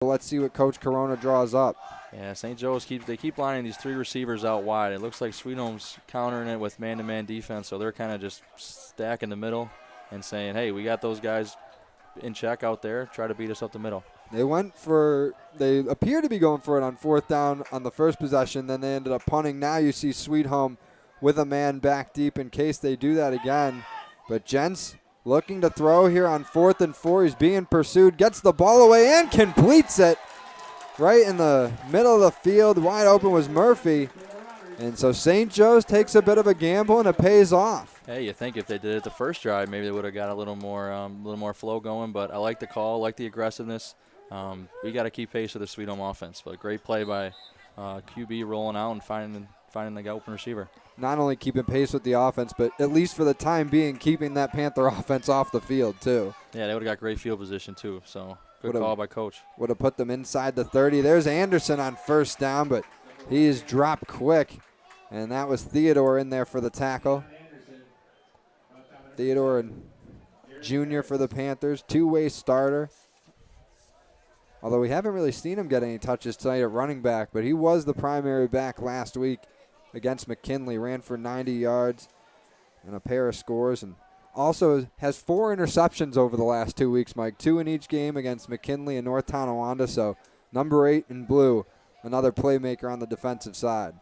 Let's see what Coach Corona draws up. Yeah, St. Joe's keep lining these 3 receivers out wide. It looks like Sweet Home's countering it with man-to-man defense, so they're kind of just stack in the middle and saying, hey, we got those guys in check out there. Try to beat us up the middle. They appear to be going for it on 4th down on the first possession, then they ended up punting. Now you see Sweet Home with a man back deep in case they do that again. But Jentz looking to throw here on 4th and 4. He's being pursued, gets the ball away and completes it right in the middle of the field. Wide open was Murphy. And so St. Joe's takes a bit of a gamble, and it pays off. Hey, you think if they did it the first drive, maybe they would have got a little more flow going. But I like the call, like the aggressiveness. We got to keep pace with the Sweet Home offense. But great play by QB rolling out and finding the open receiver. Not only keeping pace with the offense, but at least for the time being, keeping that Panther offense off the field too. Yeah, they would have got great field position too. So good call by Coach. Would have put them inside the 30. There's Anderson on 1st down, but he is dropped quick. And that was Theodore in there for the tackle. Theodore and Jr. for the Panthers. 2-way starter. Although we haven't really seen him get any touches tonight at running back, but he was the primary back last week against McKinley. Ran for 90 yards and a pair of scores. And also has 4 interceptions over the last 2 weeks, Mike. 2 in each game against McKinley and North Tonawanda. So number 8 in blue, another playmaker on the defensive side.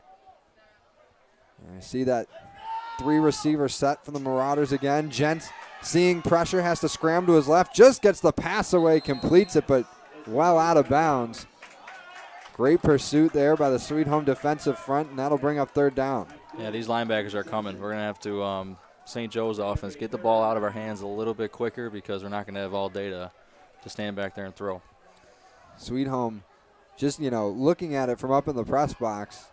And I see that 3-receiver set for the Marauders again. Jentz, seeing pressure, has to scramble to his left. Just gets the pass away, completes it, but well out of bounds. Great pursuit there by the Sweet Home defensive front, and that'll bring up 3rd down. Yeah, these linebackers are coming. We're going to have to, St. Joe's offense, get the ball out of our hands a little bit quicker because we're not going to have all day to stand back there and throw. Sweet Home, just, looking at it from up in the press box,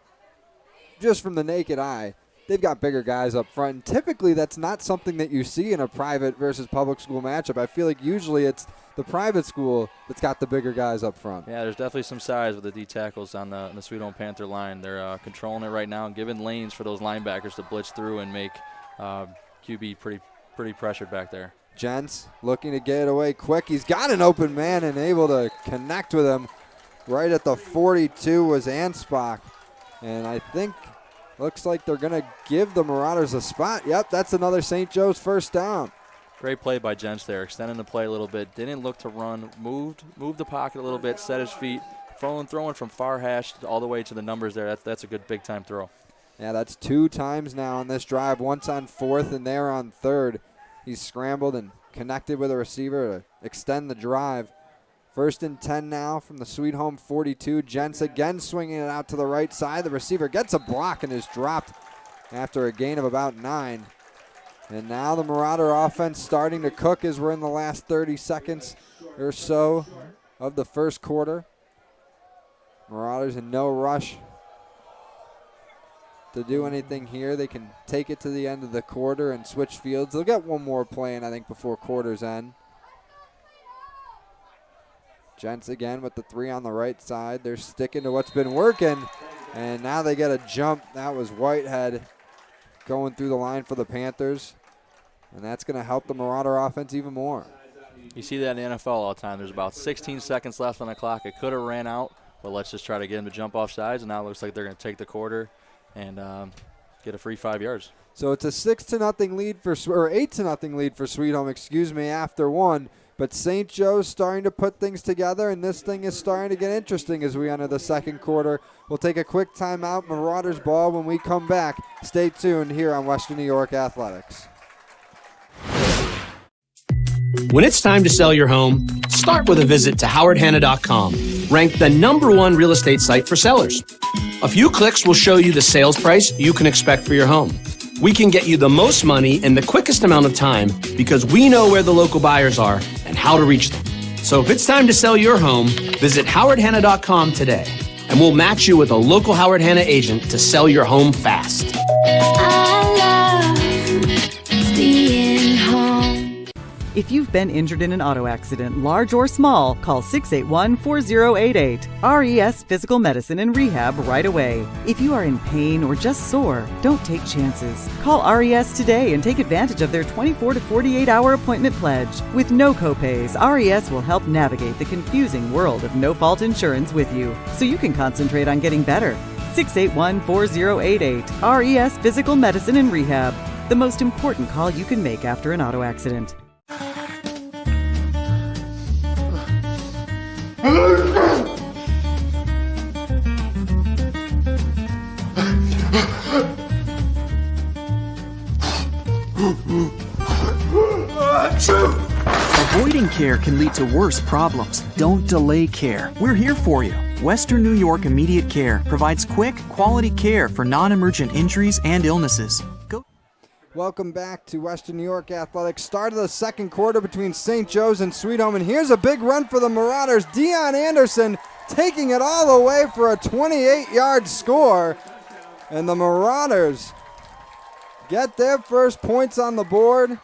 just from the naked eye, they've got bigger guys up front. And typically that's not something that you see in a private versus public school matchup. I feel like usually it's the private school that's got the bigger guys up front. Yeah, there's definitely some size with the D tackles on the Sweet Home Panther line. They're controlling it right now and giving lanes for those linebackers to blitz through and make QB pretty pressured back there. Jentz looking to get it away quick. He's got an open man and able to connect with him. Right at the 42 was Anspach. And I think looks like they're going to give the Marauders a spot. Yep, that's another St. Joe's 1st down. Great play by Jentz there, extending the play a little bit. Didn't look to run, moved the pocket a little bit, set his feet, throwing from far hash all the way to the numbers there. That's a good big-time throw. Yeah, that's 2 times now on this drive. Once on 4th and there on 3rd. He's scrambled and connected with a receiver to extend the drive. 1st and 10 now from the Sweet Home 42. Jentz again swinging it out to the right side. The receiver gets a block and is dropped after a gain of about 9. And now the Marauder offense starting to cook as we're in the last 30 seconds or so of the first quarter. Marauders in no rush to do anything here. They can take it to the end of the quarter and switch fields. They'll get one more play in, I think, before quarter's end. Jentz again with the 3 on the right side. They're sticking to what's been working, and now they get a jump. That was Whitehead going through the line for the Panthers, and that's going to help the Marauder offense even more. You see that in the NFL all the time. There's about 16 seconds left on the clock. It could have ran out, but let's just try to get them to jump off sides, and now it looks like they're going to take the quarter and get a free 5 yards. So it's a 6-0 lead or 8-0 lead for Sweet Home, after 1. But St. Joe's starting to put things together, and this thing is starting to get interesting as we enter the second quarter. We'll take a quick timeout. Marauders ball when we come back. Stay tuned here on Western New York Athletics. When it's time to sell your home, start with a visit to howardhanna.com, ranked the #1 real estate site for sellers. A few clicks will show you the sales price you can expect for your home. We can get you the most money in the quickest amount of time because we know where the local buyers are and how to reach them. So if it's time to sell your home, visit howardhanna.com today, and we'll match you with a local Howard Hanna agent to sell your home fast. I love being home. If you've been injured in an auto accident, large or small, call 681-4088. RES Physical Medicine and Rehab right away. If you are in pain or just sore, don't take chances. Call RES today and take advantage of their 24 to 48-hour appointment pledge. With no copays, RES will help navigate the confusing world of no-fault insurance with you, so you can concentrate on getting better. 681-4088. RES Physical Medicine and Rehab. The most important call you can make after an auto accident. Avoiding care can lead to worse problems. Don't delay care. We're here for you. Western New York Immediate Care provides quick, quality care for non-emergent injuries and illnesses. Welcome back to Western New York Athletics. Start of the second quarter between St. Joe's and Sweet Home, and here's a big run for the Marauders. Dion Anderson taking it all the way for a 28-yard score, and the Marauders get their first points on the board.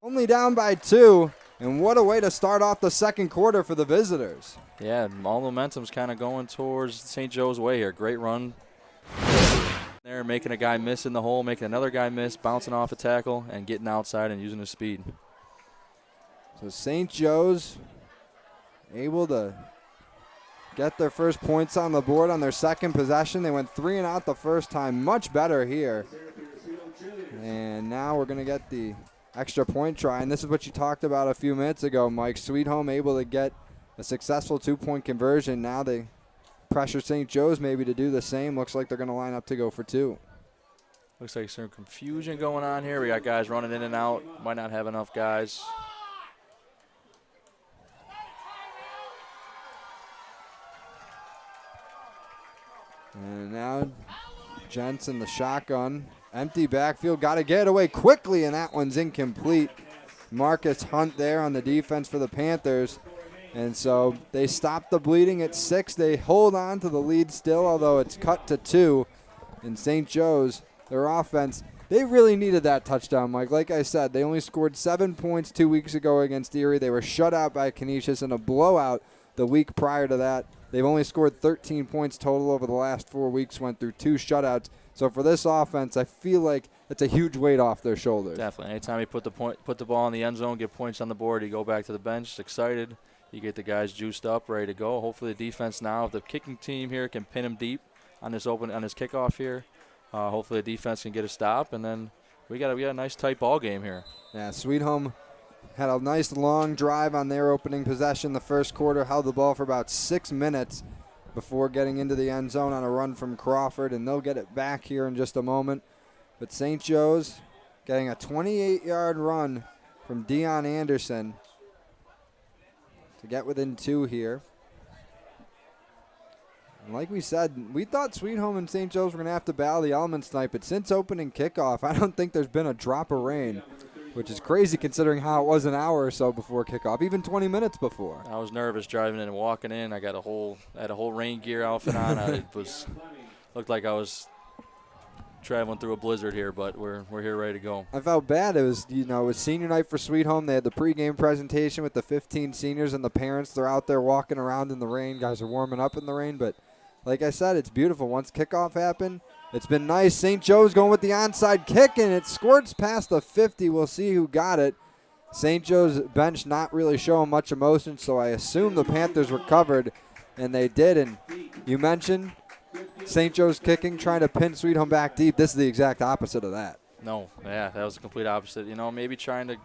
Only down by 2, and what a way to start off the second quarter for the visitors. Yeah, all momentum's kind of going towards St. Joe's way here. Great run. There, making a guy miss in the hole, making another guy miss, bouncing off a tackle, and getting outside and using his speed. So St. Joe's able to get their first points on the board on their second possession. They went 3 and out the first time. Much better here. And now we're going to get the extra point try. And this is what you talked about a few minutes ago, Mike. Sweet Home able to get a successful 2-point conversion. Now they pressure St. Joe's maybe to do the same. Looks like they're going to line up to go for 2. Looks like some confusion going on here. We got guys running in and out. Might not have enough guys. And now Jensen, the shotgun. Empty backfield. Got to get away quickly, and that one's incomplete. Marcus Hunt there on the defense for the Panthers. And so they stop the bleeding at 6. They hold on to the lead still, although it's cut to 2. And St. Joe's, their offense, they really needed that touchdown, Mike. Like I said, they only scored 7 points 2 weeks ago against Erie. They were shut out by Canisius in a blowout the week prior to that. They've only scored 13 points total over the last 4 weeks, went through 2 shutouts. So for this offense, I feel like it's a huge weight off their shoulders. Definitely. Anytime you put the ball in the end zone, get points on the board, you go back to the bench, excited. You get the guys juiced up, ready to go. Hopefully the defense now, if the kicking team here can pin them deep on this kickoff here, hopefully the defense can get a stop, and then we got a nice tight ball game here. Yeah, Sweet Home had a nice long drive on their opening possession the first quarter, held the ball for about 6 minutes before getting into the end zone on a run from Crawford, and they'll get it back here in just a moment. But St. Joe's getting a 28-yard run from Dion Anderson to get within 2 here. And like we said, we thought Sweet Home and St. Joe's were going to have to battle the elements tonight, but since opening kickoff, I don't think there's been a drop of rain, which is crazy considering how it was an hour or so before kickoff, even 20 minutes before. I was nervous driving in and walking in. I had a whole rain gear outfit on. Looked like I was traveling through a blizzard here, but we're here ready to go. I felt bad. It was senior night for Sweet Home. They had the pregame presentation with the 15 seniors and the parents. They're out there walking around in the rain. Guys are warming up in the rain, but like I said, it's beautiful. Once kickoff happened, it's been nice. St. Joe's going with the onside kick, and it squirts past the 50. We'll see who got it. St. Joe's bench not really showing much emotion, so I assume the Panthers recovered, and they did. And you mentioned St. Joe's kicking, trying to pin Sweet Home back deep. This is the exact opposite of that. No, yeah, that was the complete opposite. Maybe trying to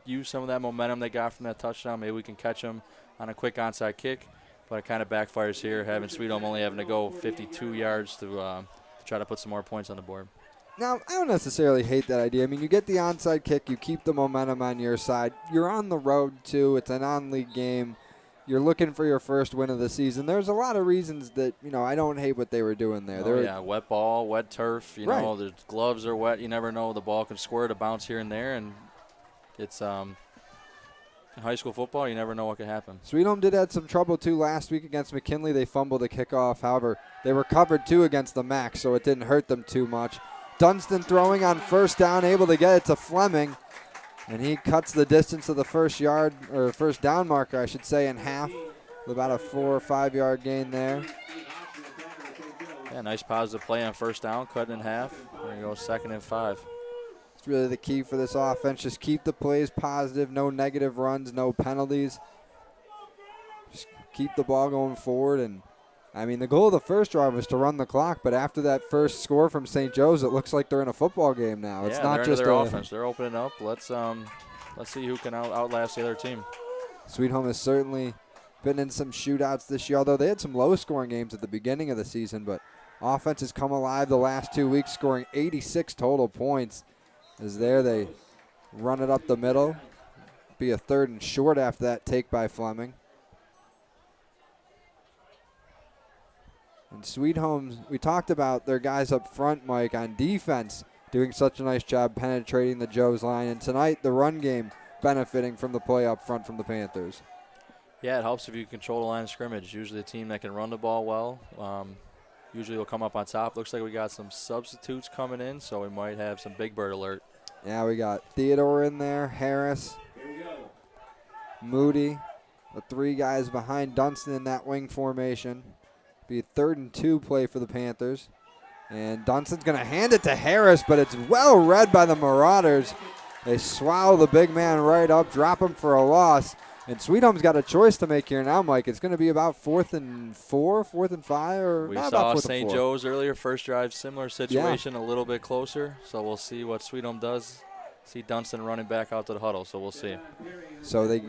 use some of that momentum they got from that touchdown. Maybe we can catch them on a quick onside kick, but it kind of backfires here, having Sweet Home only having to go 52 yards to try to put some more points on the board. Now, I don't necessarily hate that idea. I mean, you get the onside kick, you keep the momentum on your side. You're on the road, too. It's a non-league game. You're looking for your first win of the season. There's a lot of reasons that, I don't hate what they were doing there. Yeah, wet ball, wet turf. You know, the gloves are wet. You never know. The ball can squirt a bounce here and there, and it's in high school football, you never know what could happen. Sweet Home did have some trouble, too, last week against McKinley. They fumbled a kickoff. However, they recovered, too, against the Mac, so it didn't hurt them too much. Dunston throwing on first down, able to get it to Fleming. And he cuts the distance of the first down marker, I should say, in half. With about a 4 or 5 yard gain there. Yeah, nice positive play on first down, cut in half. We're going to go 2nd and 5. It's really the key for this offense. Just keep the plays positive, no negative runs, no penalties. Just keep the ball going forward. And, I mean, the goal of the first drive was to run the clock, but after that first score from St. Joe's, it looks like they're in a football game now. It's not they're just into their offense. They're opening up. Let's see who can outlast the other team. Sweet Home has certainly been in some shootouts this year, although they had some low-scoring games at the beginning of the season, but offense has come alive the last 2 weeks, scoring 86 total points. As there they run it up the middle. Be a 3rd and short after that take by Fleming. And Sweet Home's, we talked about their guys up front, Mike, on defense, doing such a nice job penetrating the Joe's line. And tonight, the run game benefiting from the play up front from the Panthers. Yeah, it helps if you control the line of scrimmage. Usually a team that can run the ball well usually will come up on top. Looks like we got some substitutes coming in, so we might have some Big Bird alert. Yeah, we got Theodore in there, Harris, Moody, the 3 guys behind Dunston in that wing formation. Be a 3rd and 2 play for the Panthers. And Dunston's going to hand it to Harris, but it's well read by the Marauders. They swallow the big man right up, drop him for a loss. And Sweet Home's got a choice to make here now, Mike. It's going to be about 4th and 4, 4th and 5, or we not saw about 4th St. and 4. Joe's earlier, first drive, similar situation, a little bit closer. So we'll see what Sweet Home does. See Dunston running back out to the huddle, so we'll see. So they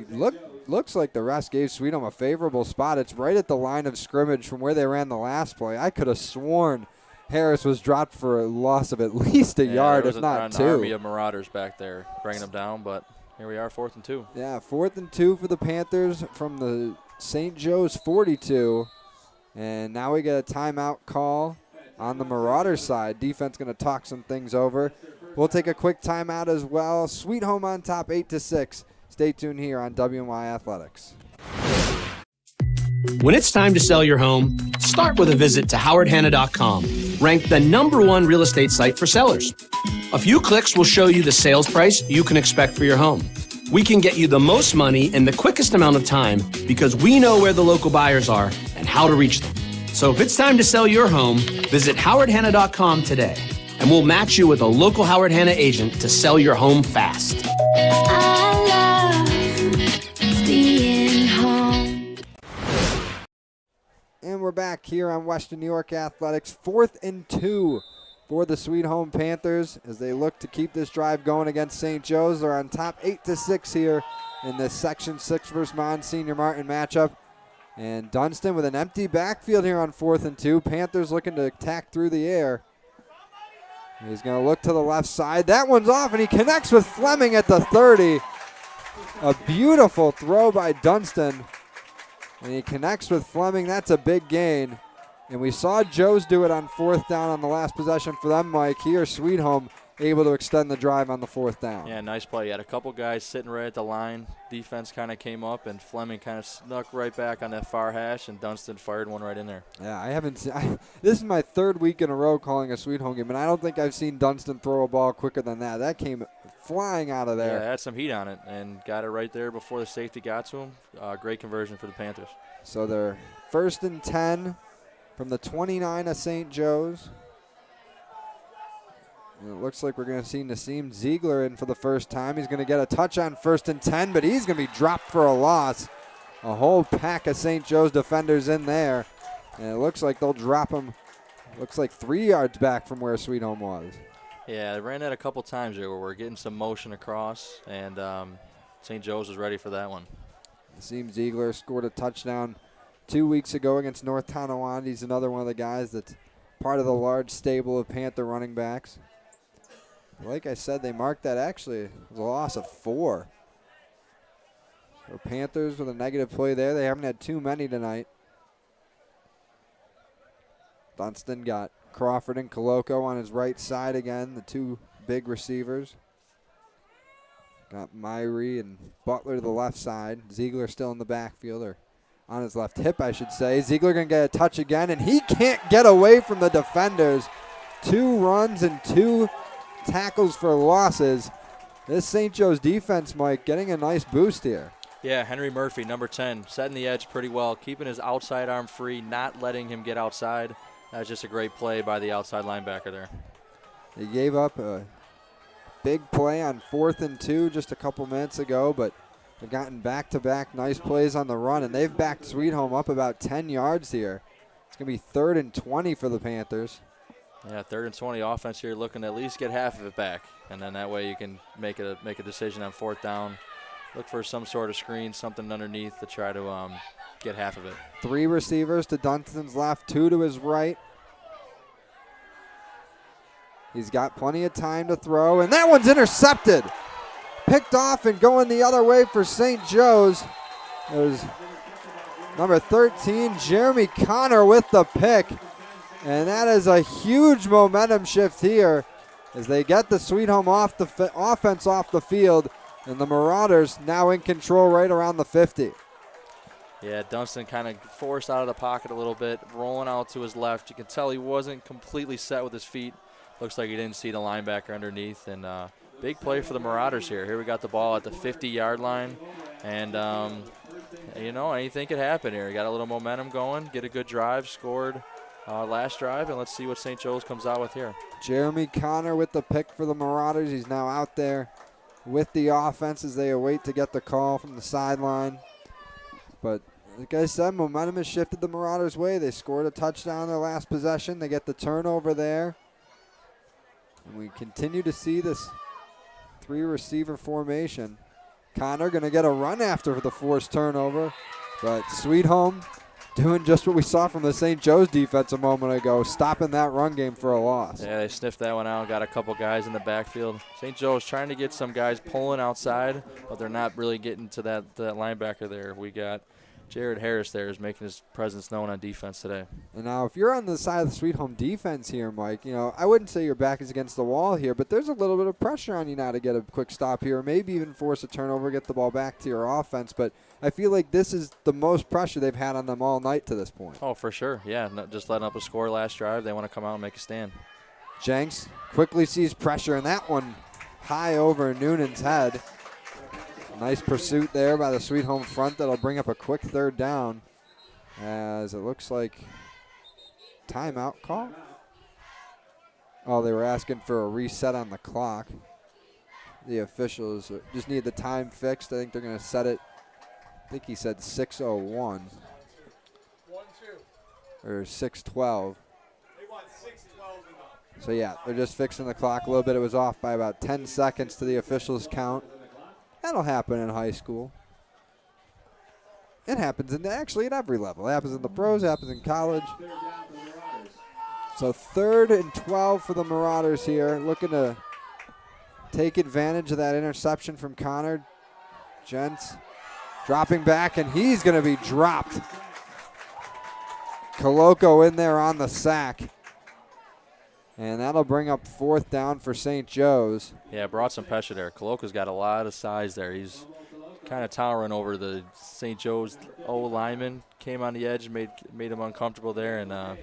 looks like the rest gave Sweet Home a favorable spot. It's right at the line of scrimmage from where they ran the last play. I could have sworn Harris was dropped for a loss of at least a yard, if not 2. An army of Marauders back there bringing them down, but here we are, 4th and 2. Yeah, 4th and 2 for the Panthers from the St. Joe's 42. And now we get a timeout call on the Marauders side. Defense going to talk some things over. We'll take a quick timeout as well. Sweet Home on top 8-6. Stay tuned here on WMY Athletics. When it's time to sell your home, start with a visit to howardhanna.com, ranked the #1 real estate site for sellers. A few clicks will show you the sales price you can expect for your home. We can get you the most money in the quickest amount of time because we know where the local buyers are and how to reach them. So if it's time to sell your home, visit howardhanna.com today, and we'll match you with a local Howard Hanna agent to sell your home fast. I love being home. And we're back here on Western New York Athletics. 4th and 2 for the Sweet Home Panthers as they look to keep this drive going against St. Joe's. They're on top 8-6 here in this Section 6 versus Monsignor Martin matchup. And Dunston with an empty backfield here on 4th and 2. Panthers looking to attack through the air. He's going to look to the left side. That one's off, and he connects with Fleming at the 30. A beautiful throw by Dunston. And he connects with Fleming. That's a big gain. And we saw Joe's do it on 4th down on the last possession for them, Mike. Here, Sweet Home able to extend the drive on the 4th down. Yeah, nice play. You had a couple guys sitting right at the line. Defense kind of came up, and Fleming kind of snuck right back on that far hash, and Dunston fired one right in there. Yeah, I haven't seen. This is my 3rd week in a row calling a Sweet Home game, and I don't think I've seen Dunston throw a ball quicker than that. That came flying out of there. Yeah, had some heat on it and got it right there before the safety got to him. Great conversion for the Panthers. So they're 1st and 10 from the 29 of St. Joe's. And it looks like we're going to see Nassim Ziegler in for the first time. He's going to get a touch on 1st and 10, but he's going to be dropped for a loss. A whole pack of St. Joe's defenders in there. And it looks like they'll drop him, looks like 3 yards back from where Sweet Home was. Yeah, I ran that a couple times there where we're getting some motion across, and St. Joe's was ready for that one. Nassim Ziegler scored a touchdown 2 weeks ago against North Tonawanda. He's another one of the guys that's part of the large stable of Panther running backs. Like I said, they marked that actually as a loss of 4. So Panthers with a negative play there. They haven't had too many tonight. Dunston got Crawford and Coloco on his right side again, the 2 big receivers. Got Myrie and Butler to the left side. Ziegler still in the backfield, or on his left hip, I should say. Ziegler going to get a touch again, and he can't get away from the defenders. 2 runs and 2 tackles for losses. This St. Joe's defense, Mike, getting a nice boost here. Yeah, Henry Murphy, number 10, setting the edge pretty well, keeping his outside arm free, not letting him get outside. That's just a great play by the outside linebacker there. They gave up a big play on 4th and 2 just a couple minutes ago, but they've gotten back-to-back nice plays on the run, and they've backed Sweet Home up about 10 yards here. It's going to be 3rd and 20 for the Panthers. Yeah, 3rd and 20 offense here, looking to at least get half of it back, and then that way you can make a decision on 4th down. Look for some sort of screen, something underneath to try to get half of it. 3 receivers to Dunstan's left, 2 to his right. He's got plenty of time to throw, and that one's intercepted. Picked off and going the other way for St. Joe's. It was number 13, Jeremy Connor with the pick. And that is a huge momentum shift here as they get the Sweet Home offense off the field, and the Marauders now in control right around the 50. Yeah, Dunstan kind of forced out of the pocket a little bit, rolling out to his left. You can tell he wasn't completely set with his feet. Looks like he didn't see the linebacker underneath, and big play for the Marauders here. Here we got the ball at the 50-yard line, and anything could happen here. Got a little momentum going, get a good drive, scored last drive, and let's see what St. Joe's comes out with here. Jeremy Connor with the pick for the Marauders. He's now out there with the offense as they await to get the call from the sideline. But like I said, momentum has shifted the Marauders' way. They scored a touchdown their last possession. They get the turnover there. And we continue to see this 3-receiver formation. Connor going to get a run after the forced turnover. But Sweet Home doing just what we saw from the St. Joe's defense a moment ago, stopping that run game for a loss. Yeah, they sniffed that one out, got a couple guys in the backfield. St. Joe's trying to get some guys pulling outside, but they're not really getting to that linebacker there. We got Jared Harris there is making his presence known on defense today. And now if you're on the side of the Sweet Home defense here, Mike, I wouldn't say your back is against the wall here, but there's a little bit of pressure on you now to get a quick stop here, or maybe even force a turnover, get the ball back to your offense. But I feel like this is the most pressure they've had on them all night to this point. Oh, for sure. Yeah, just letting up a score last drive. They want to come out and make a stand. Jenks quickly sees pressure, and that one high over Noonan's head. Nice pursuit there by the Sweet Home front that'll bring up a quick 3rd down, as it looks like timeout call. Oh, they were asking for a reset on the clock. The officials just need the time fixed. I think they're going to set it. I think he said 6:01 or 6:12. So yeah, they're just fixing the clock a little bit. It was off by about 10 seconds to the officials' count. That'll happen in high school. It happens actually at every level. It happens in the pros, it happens in college. So 3rd and 12 for the Marauders here, looking to take advantage of that interception from Connor. Gents dropping back, and he's going to be dropped. Coloco in there on the sack. And that'll bring up 4th down for St. Joe's. Yeah, brought some pressure there. Coloco's got a lot of size there. He's kind of towering over the St. Joe's lineman. Came on the edge, made him uncomfortable there, and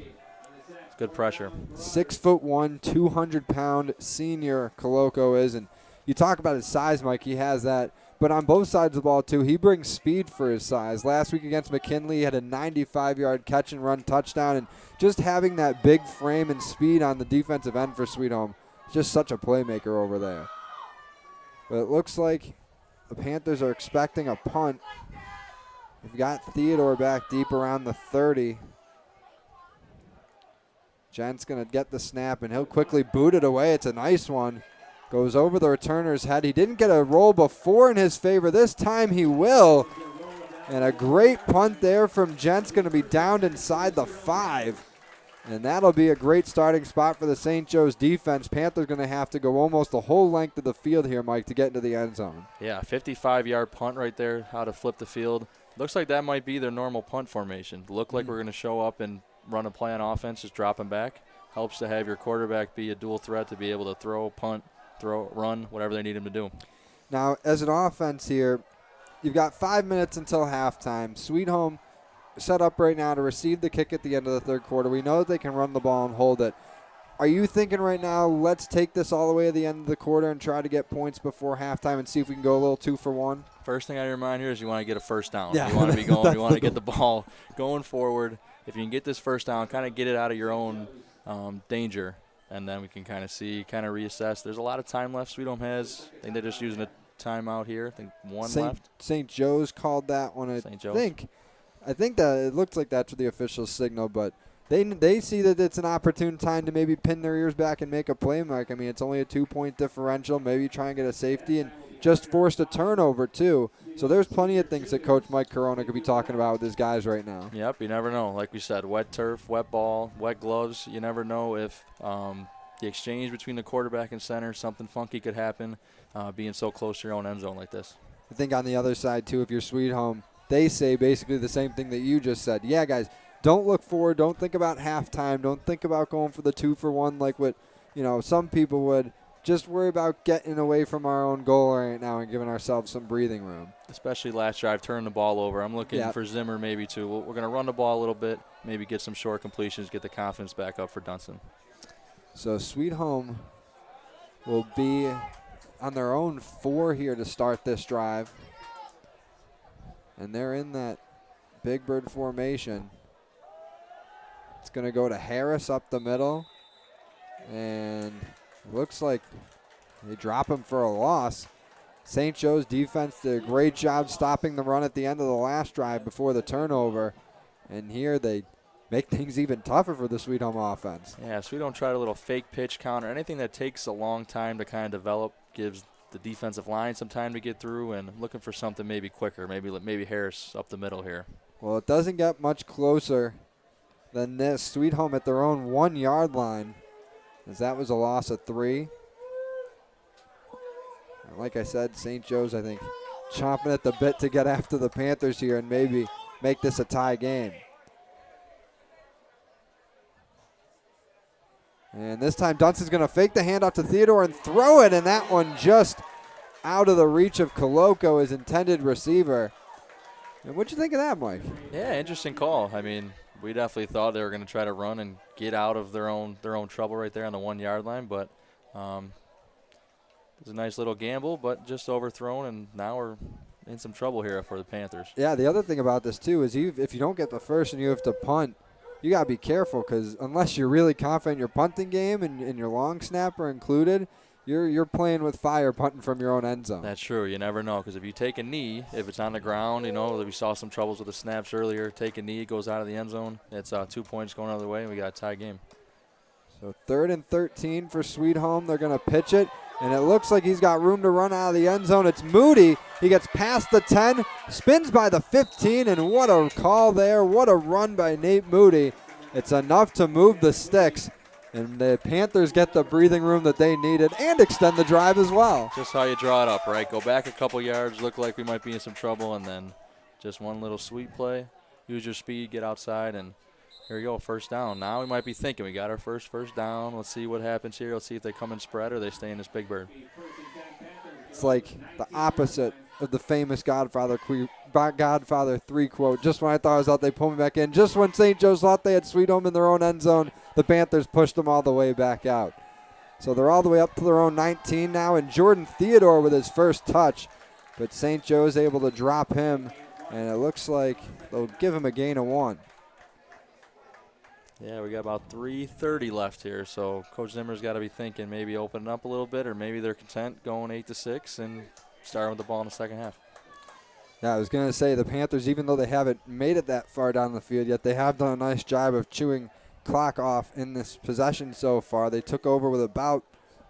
good pressure. 6'1", 200-pound senior Coloco is, and you talk about his size, Mike. He has that. But on both sides of the ball, too, he brings speed for his size. Last week against McKinley, he had a 95-yard catch-and-run touchdown. And just having that big frame and speed on the defensive end for Sweet Home, just such a playmaker over there. But it looks like the Panthers are expecting a punt. We've got Theodore back deep around the 30. Gent's going to get the snap, and he'll quickly boot it away. It's a nice one. Goes over the returner's head. He didn't get a roll before in his favor. This time he will. And a great punt there from Gent's going to be downed inside the 5. And that'll be a great starting spot for the St. Joe's defense. Panthers going to have to go almost the whole length of the field here, Mike, to get into the end zone. Yeah, 55-yard punt right there, how to flip the field. Looks like that might be their normal punt formation. Look like we're going to show up and run a play on offense, just dropping back. Helps to have your quarterback be a dual threat to be able to throw, punt, throw, run, whatever they need him to do. Now, as an offense here, you've got 5 minutes until halftime. Sweet Home set up right now to receive the kick at the end of the 3rd quarter. We know that they can run the ball and hold it. Are you thinking right now, let's take this all the way to the end of the quarter and try to get points before halftime and see if we can go a little 2 for 1? First thing I remind here is you want to get a first down. Yeah. You want to be going. You want to get the ball going forward. If you can get this first down, kind of get it out of your own danger, and then we can kind of reassess. There's a lot of time left Sweet Home has. I think they're just using a timeout here. I think one left. St. Joe's called that one. I think that it looks like that's the official signal, but they see that it's an opportune time to maybe pin their ears back and make a play, Mike. I mean, it's only a 2-point differential. Maybe try and get a safety and just forced a turnover, too. So there's plenty of things that Coach Mike Corona could be talking about with his guys right now. Yep, you never know. Like we said, wet turf, wet ball, wet gloves. You never know if the exchange between the quarterback and center, something funky could happen being so close to your own end zone like this. I think on the other side, too, if you're Sweet Home, they say basically the same thing that you just said. Yeah, guys, don't look forward. Don't think about halftime. Don't think about going for the 2 for 1 like what some people would. Just worry about getting away from our own goal right now and giving ourselves some breathing room. Especially last drive, turning the ball over. I'm looking for Zimmer maybe too. We're going to run the ball a little bit, maybe get some short completions, get the confidence back up for Dunston. So Sweet Home will be on their own 4 here to start this drive. And they're in that Big Bird formation. It's going to go to Harris up the middle. And looks like they drop him for a loss. St. Joe's defense did a great job stopping the run at the end of the last drive before the turnover. And here they make things even tougher for the Sweet Home offense. Yeah, Sweet Home tried a little fake pitch counter. Anything that takes a long time to kind of develop gives the defensive line some time to get through, and looking for something maybe quicker. Maybe Harris up the middle here. Well, it doesn't get much closer than this. Sweet Home at their own 1-yard line, as that was a loss of 3. Like I said, St. Joe's, I think, chomping at the bit to get after the Panthers here and maybe make this a tie game. And this time Dunston's going to fake the handoff to Theodore and throw it, and that one just out of the reach of Coloco, his intended receiver. And what'd you think of that, Mike? Yeah, interesting call. I mean, we definitely thought they were going to try to run and get out of their own trouble right there on the 1-yard line, but it was a nice little gamble, but just overthrown, and now we're in some trouble here for the Panthers. Yeah, the other thing about this, too, is if you don't get the first and you have to punt, you got to be careful, because unless you're really confident in your punting game and your long snapper included, you're playing with fire punting from your own end zone. That's true. You never know, because if you take a knee, if it's on the ground, we saw some troubles with the snaps earlier. Take a knee, goes out of the end zone. It's 2 points going the other way, and we got a tie game. So 3rd and 13 for Sweet Home. They're going to pitch it, and it looks like he's got room to run out of the end zone. It's Moody. He gets past the 10, spins by the 15, and what a call there. What a run by Nate Moody. It's enough to move the sticks, and the Panthers get the breathing room that they needed and extend the drive as well. Just how you draw it up, right? Go back a couple yards, look like we might be in some trouble, and then just one little sweet play. Use your speed, get outside, and here we go, first down. Now we might be thinking, we got our first down. Let's see what happens here. Let's see if they come and spread or they stay in this Big Bird. It's like the opposite of the famous Godfather 3 quote. Just when I thought I was out, they pulled me back in. Just when St. Joe's thought they had Sweet Home in their own end zone, the Panthers pushed them all the way back out. So they're all the way up to their own 19 now, and Jordan Theodore with his first touch. But St. Joe's able to drop him, and it looks like they'll give him a gain of 1. Yeah, we got about 3:30 left here, so Coach Zimmer's got to be thinking maybe opening up a little bit, or maybe they're content going 8-6 and starting with the ball in the second half. Yeah, I was going to say the Panthers, even though they haven't made it that far down the field yet, they have done a nice job of chewing clock off in this possession so far. They took over with about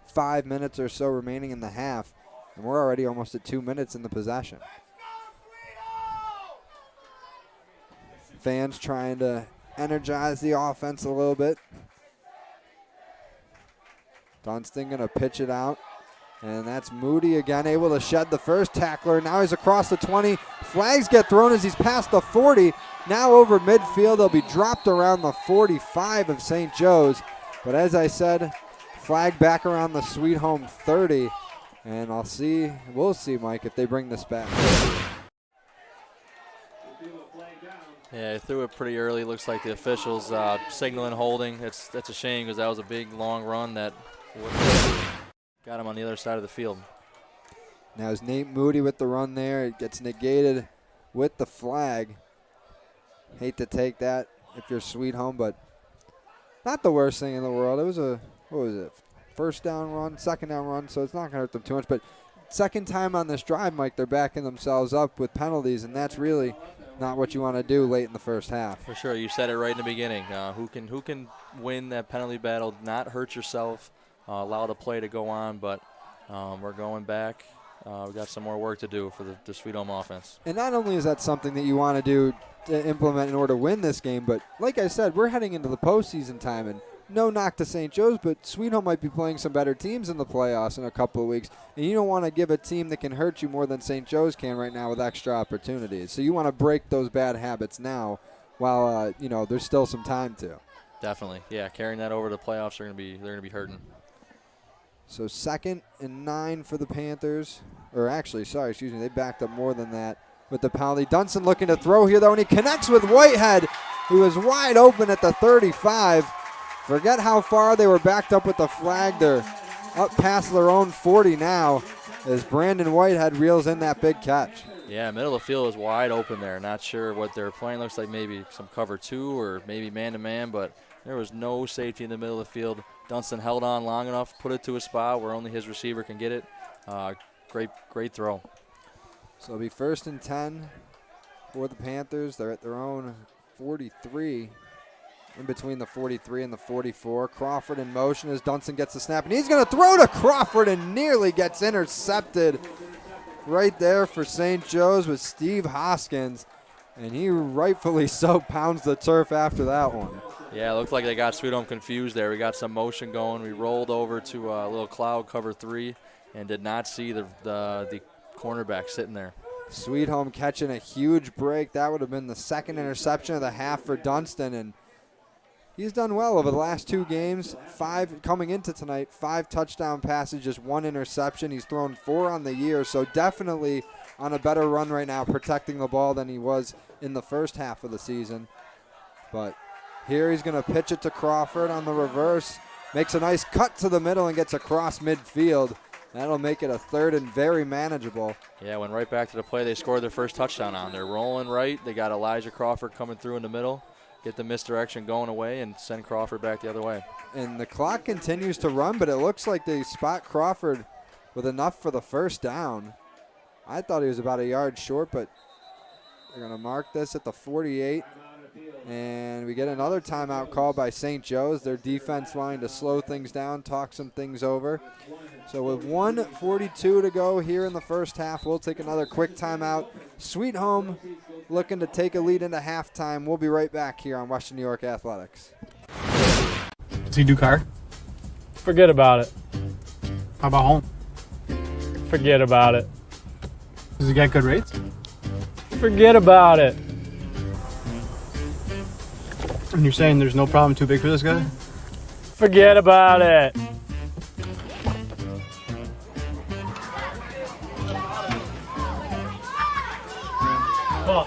5 minutes or so remaining in the half, and we're already almost at 2 minutes in the possession. Fans trying to energize the offense a little bit. Dunston going to pitch it out. And that's Moody again, able to shed the first tackler. Now he's across the 20. Flags get thrown as he's past the 40. Now over midfield, he'll be dropped around the 45 of St. Joe's. But as I said, flag back around the Sweet Home 30. And we'll see, Mike, if they bring this back. Yeah, he threw it pretty early. Looks like the officials signaling holding. That's a shame because that was a big, long run that got him on the other side of the field. Now it's Nate Moody with the run there. It gets negated with the flag. Hate to take that if you're Sweet Home, but not the worst thing in the world. It was a, what was it, first down run, second down run, so it's not going to hurt them too much. But second time on this drive, Mike, they're backing themselves up with penalties, and that's really not what you want to do late in the first half. For sure, you said it right in the beginning. Who can win that penalty battle, not hurt yourself, allow the play to go on, but we're going back. We've got some more work to do for the Sweet Home offense. And not only is that something that you want to do to implement in order to win this game, but like I said, we're heading into the postseason time, and no knock to St. Joe's, but Sweet Home might be playing some better teams in the playoffs in a couple of weeks, and you don't want to give a team that can hurt you more than St. Joe's can right now with extra opportunities. So you want to break those bad habits now while there's still some time to. Definitely, yeah. Carrying that over to the playoffs, they're gonna be hurting. So 2nd and 9 for the Panthers. They backed up more than that with the penalty. Dunston looking to throw here, though, and he connects with Whitehead, who was wide open at the 35. Forget how far they were backed up with the flag. They're up past their own 40 now as Brandon Whitehead reels in that big catch. Yeah, middle of the field is wide open there. Not sure what they're playing. Looks like maybe some cover 2 or maybe man-to-man, but there was no safety in the middle of the field. Dunston held on long enough, put it to a spot where only his receiver can get it. Great throw. So it'll be 1st and 10 for the Panthers. They're at their own 43, in between the 43 and the 44. Crawford in motion as Dunston gets the snap, and he's going to throw to Crawford and nearly gets intercepted right there for St. Joe's with Steve Hoskins, and he rightfully so pounds the turf after that one. Yeah, it looked like they got Sweet Home confused there. We got some motion going. We rolled over to a little cloud cover 3 and did not see the cornerback sitting there. Sweet Home catching a huge break. That would have been the 2nd interception of the half for Dunston, and he's done well over the last 2 games. 5 coming into tonight, 5 touchdown passes, just 1 interception. He's thrown 4 on the year, so definitely on a better run right now, protecting the ball than he was in the first half of the season. But here he's going to pitch it to Crawford on the reverse. Makes a nice cut to the middle and gets across midfield. That'll make it a 3rd and very manageable. Yeah, went right back to the play they scored their first touchdown on. They're rolling right. They got Elijah Crawford coming through in the middle. Get the misdirection going away and send Crawford back the other way. And the clock continues to run, but it looks like they spot Crawford with enough for the first down. I thought he was about a yard short, but they're going to mark this at the 48. And we get another timeout call by St. Joe's. Their defense wanting to slow things down, talk some things over. So with 1:42 to go here in the first half, we'll take another quick timeout. Sweet Home looking to take a lead into halftime. We'll be right back here on Western New York Athletics. Does he do car? Forget about it. How about home? Forget about it. Does he get good rates? Forget about it. And you're saying there's no problem too big for this guy? Forget about it. Paul,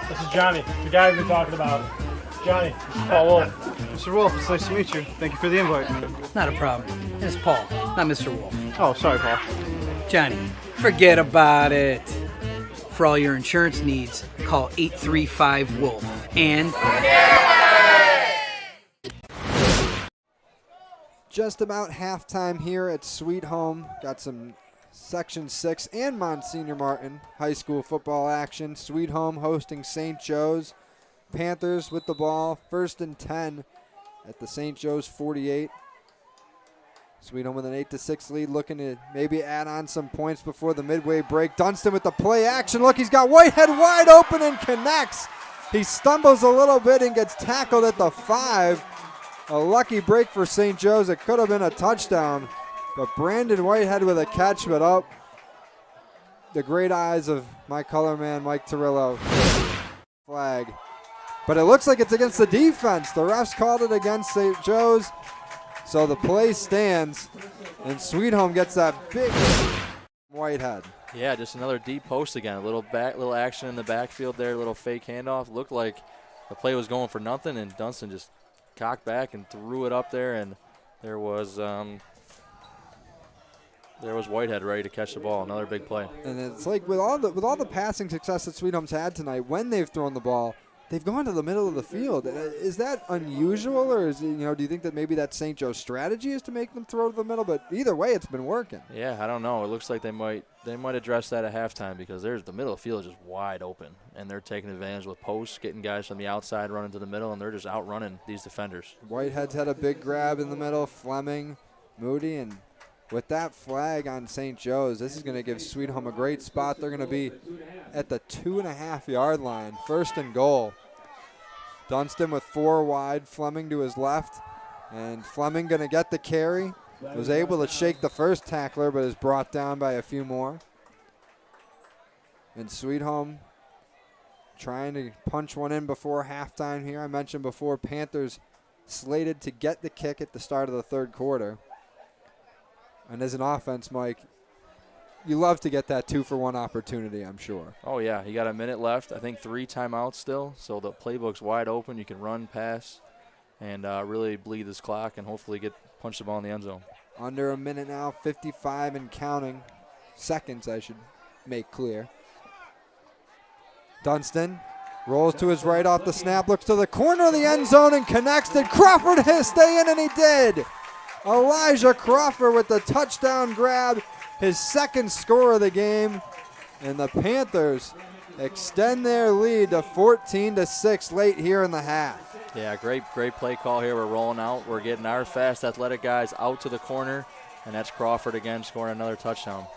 this is Johnny, the guy we've been talking about. Johnny, this is Paul Wolf. Mr. Wolf, it's nice to meet you. Thank you for the invite. Not a problem. It's Paul, not Mr. Wolf. Oh, sorry, Paul. Johnny, forget about it. For all your insurance needs, call 835-WOLF. And just about halftime here at Sweet Home. Got some Section 6 and Monsignor Martin high school football action. Sweet Home hosting St. Joe's. Panthers with the ball, 1st and 10 at the St. Joe's 48. Sweet Home with an 8-6 lead, looking to maybe add on some points before the midway break. Dunston with the play action. Look, he's got Whitehead wide open and connects. He stumbles a little bit and gets tackled at the 5. A lucky break for St. Joe's. It could have been a touchdown, but Brandon Whitehead with a catch, but up. The great eyes of my color man, Mike Torillo. Flag. But it looks like it's against the defense. The refs called it against St. Joe's. So the play stands, and Sweet Home gets that big Whitehead. Yeah, just another deep post again. A little action in the backfield there, a little fake handoff. Looked like the play was going for nothing, and Dunston just cocked back and threw it up there, and there was Whitehead ready to catch the ball. Another big play. And it's like with all the passing success that Sweet Home's had tonight, when they've thrown the ball, they've gone to the middle of the field. Is that unusual, or is it, do you think that maybe that's St. Joe's strategy is to make them throw to the middle? But either way, it's been working. Yeah, I don't know. It looks like they might address that at halftime, because there's the middle of the field is just wide open, and they're taking advantage with posts, getting guys from the outside running to the middle, and they're just outrunning these defenders. Whitehead's had a big grab in the middle. Fleming, Moody, and with that flag on St. Joe's, this is going to give Sweet Home a great spot. They're going to be at the 2.5-yard line, 1st and goal. Dunston with 4 wide, Fleming to his left, and Fleming going to get the carry. Was able to shake the first tackler, but is brought down by a few more. And Sweet Home trying to punch one in before halftime here. I mentioned before, Panthers slated to get the kick at the start of the 3rd quarter. And as an offense, Mike, you love to get that 2-for-1 opportunity, I'm sure. Oh, yeah. You got a minute left. I think 3 timeouts still. So the playbook's wide open. You can run, pass, and really bleed this clock and hopefully punch the ball in the end zone. Under a minute now, 55 and counting. Seconds, I should make clear. Dunston rolls to his right off the snap, looks to the corner of the end zone and connects. Did Crawford stay in? And he did. Elijah Crawford with the touchdown grab, his 2nd score of the game, and the Panthers extend their lead to 14-6 late here in the half. Yeah, great play call here. We're rolling out. We're getting our fast, athletic guys out to the corner, and that's Crawford again scoring another touchdown.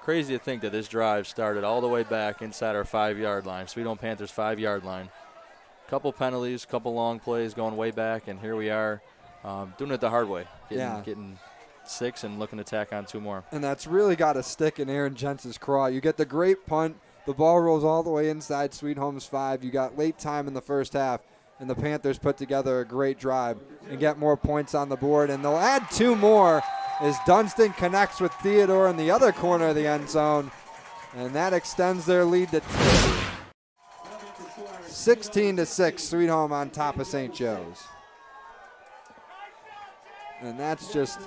Crazy to think that this drive started all the way back inside our 5-yard line, Sweet Home Panthers 5-yard line. Couple penalties, couple long plays going way back, and here we are doing it the hard way, getting 6 and looking to tack on 2 more. And that's really got to stick in Aaron Jentz's craw. You get the great punt. The ball rolls all the way inside Sweet Home's 5. You got late time in the first half, and the Panthers put together a great drive and get more points on the board. And they'll add 2 more as Dunston connects with Theodore in the other corner of the end zone. And that extends their lead to 16-6, Sweet Home on top of St. Joe's. And that's just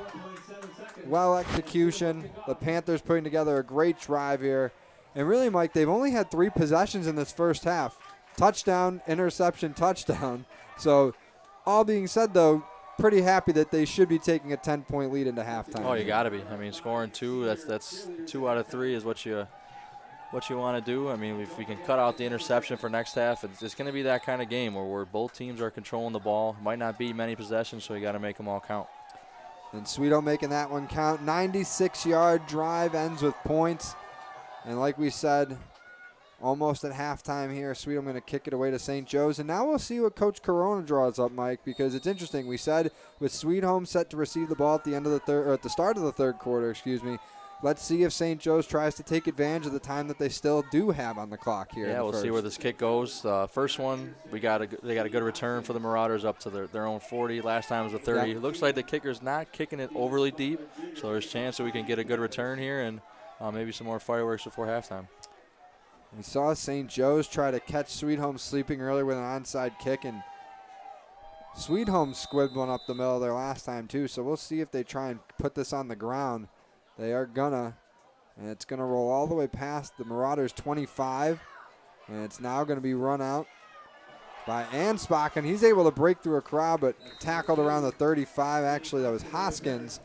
well execution. The Panthers putting together a great drive here. And really, Mike, they've only had 3 possessions in this first half. Touchdown, interception, touchdown. So all being said, though, pretty happy that they should be taking a 10-point lead into halftime. Oh, you got to be. I mean, scoring 2, that's 2 out of 3 is what you want to do. I mean, if we can cut out the interception for next half, it's going to be that kind of game where both teams are controlling the ball. Might not be many possessions, so you got to make them all count. And Sweet Home making that one count. 96-yard drive ends with points. And like we said, almost at halftime here, Sweet Home going to kick it away to St. Joe's. And now we'll see what Coach Corona draws up, Mike, because it's interesting. We said with Sweet Home set to receive the ball at the end of the third, or at the start of the 3rd quarter, Let's see if St. Joe's tries to take advantage of the time that they still do have on the clock here. Yeah, we'll see where this kick goes. First one, they got a good return for the Marauders up to their own 40. Last time was a 30. Yep. It looks like the kicker's not kicking it overly deep, so there's a chance that we can get a good return here and maybe some more fireworks before halftime. We saw St. Joe's try to catch Sweet Home sleeping earlier with an onside kick, and Sweet Home squibbed one up the middle there last time too, so we'll see if they try and put this on the ground. They are gonna, and it's gonna roll all the way past the Marauders 25, and it's now gonna be run out by Ansbach, and he's able to break through a crowd, but tackled around the 35. Actually, that was Hoskins,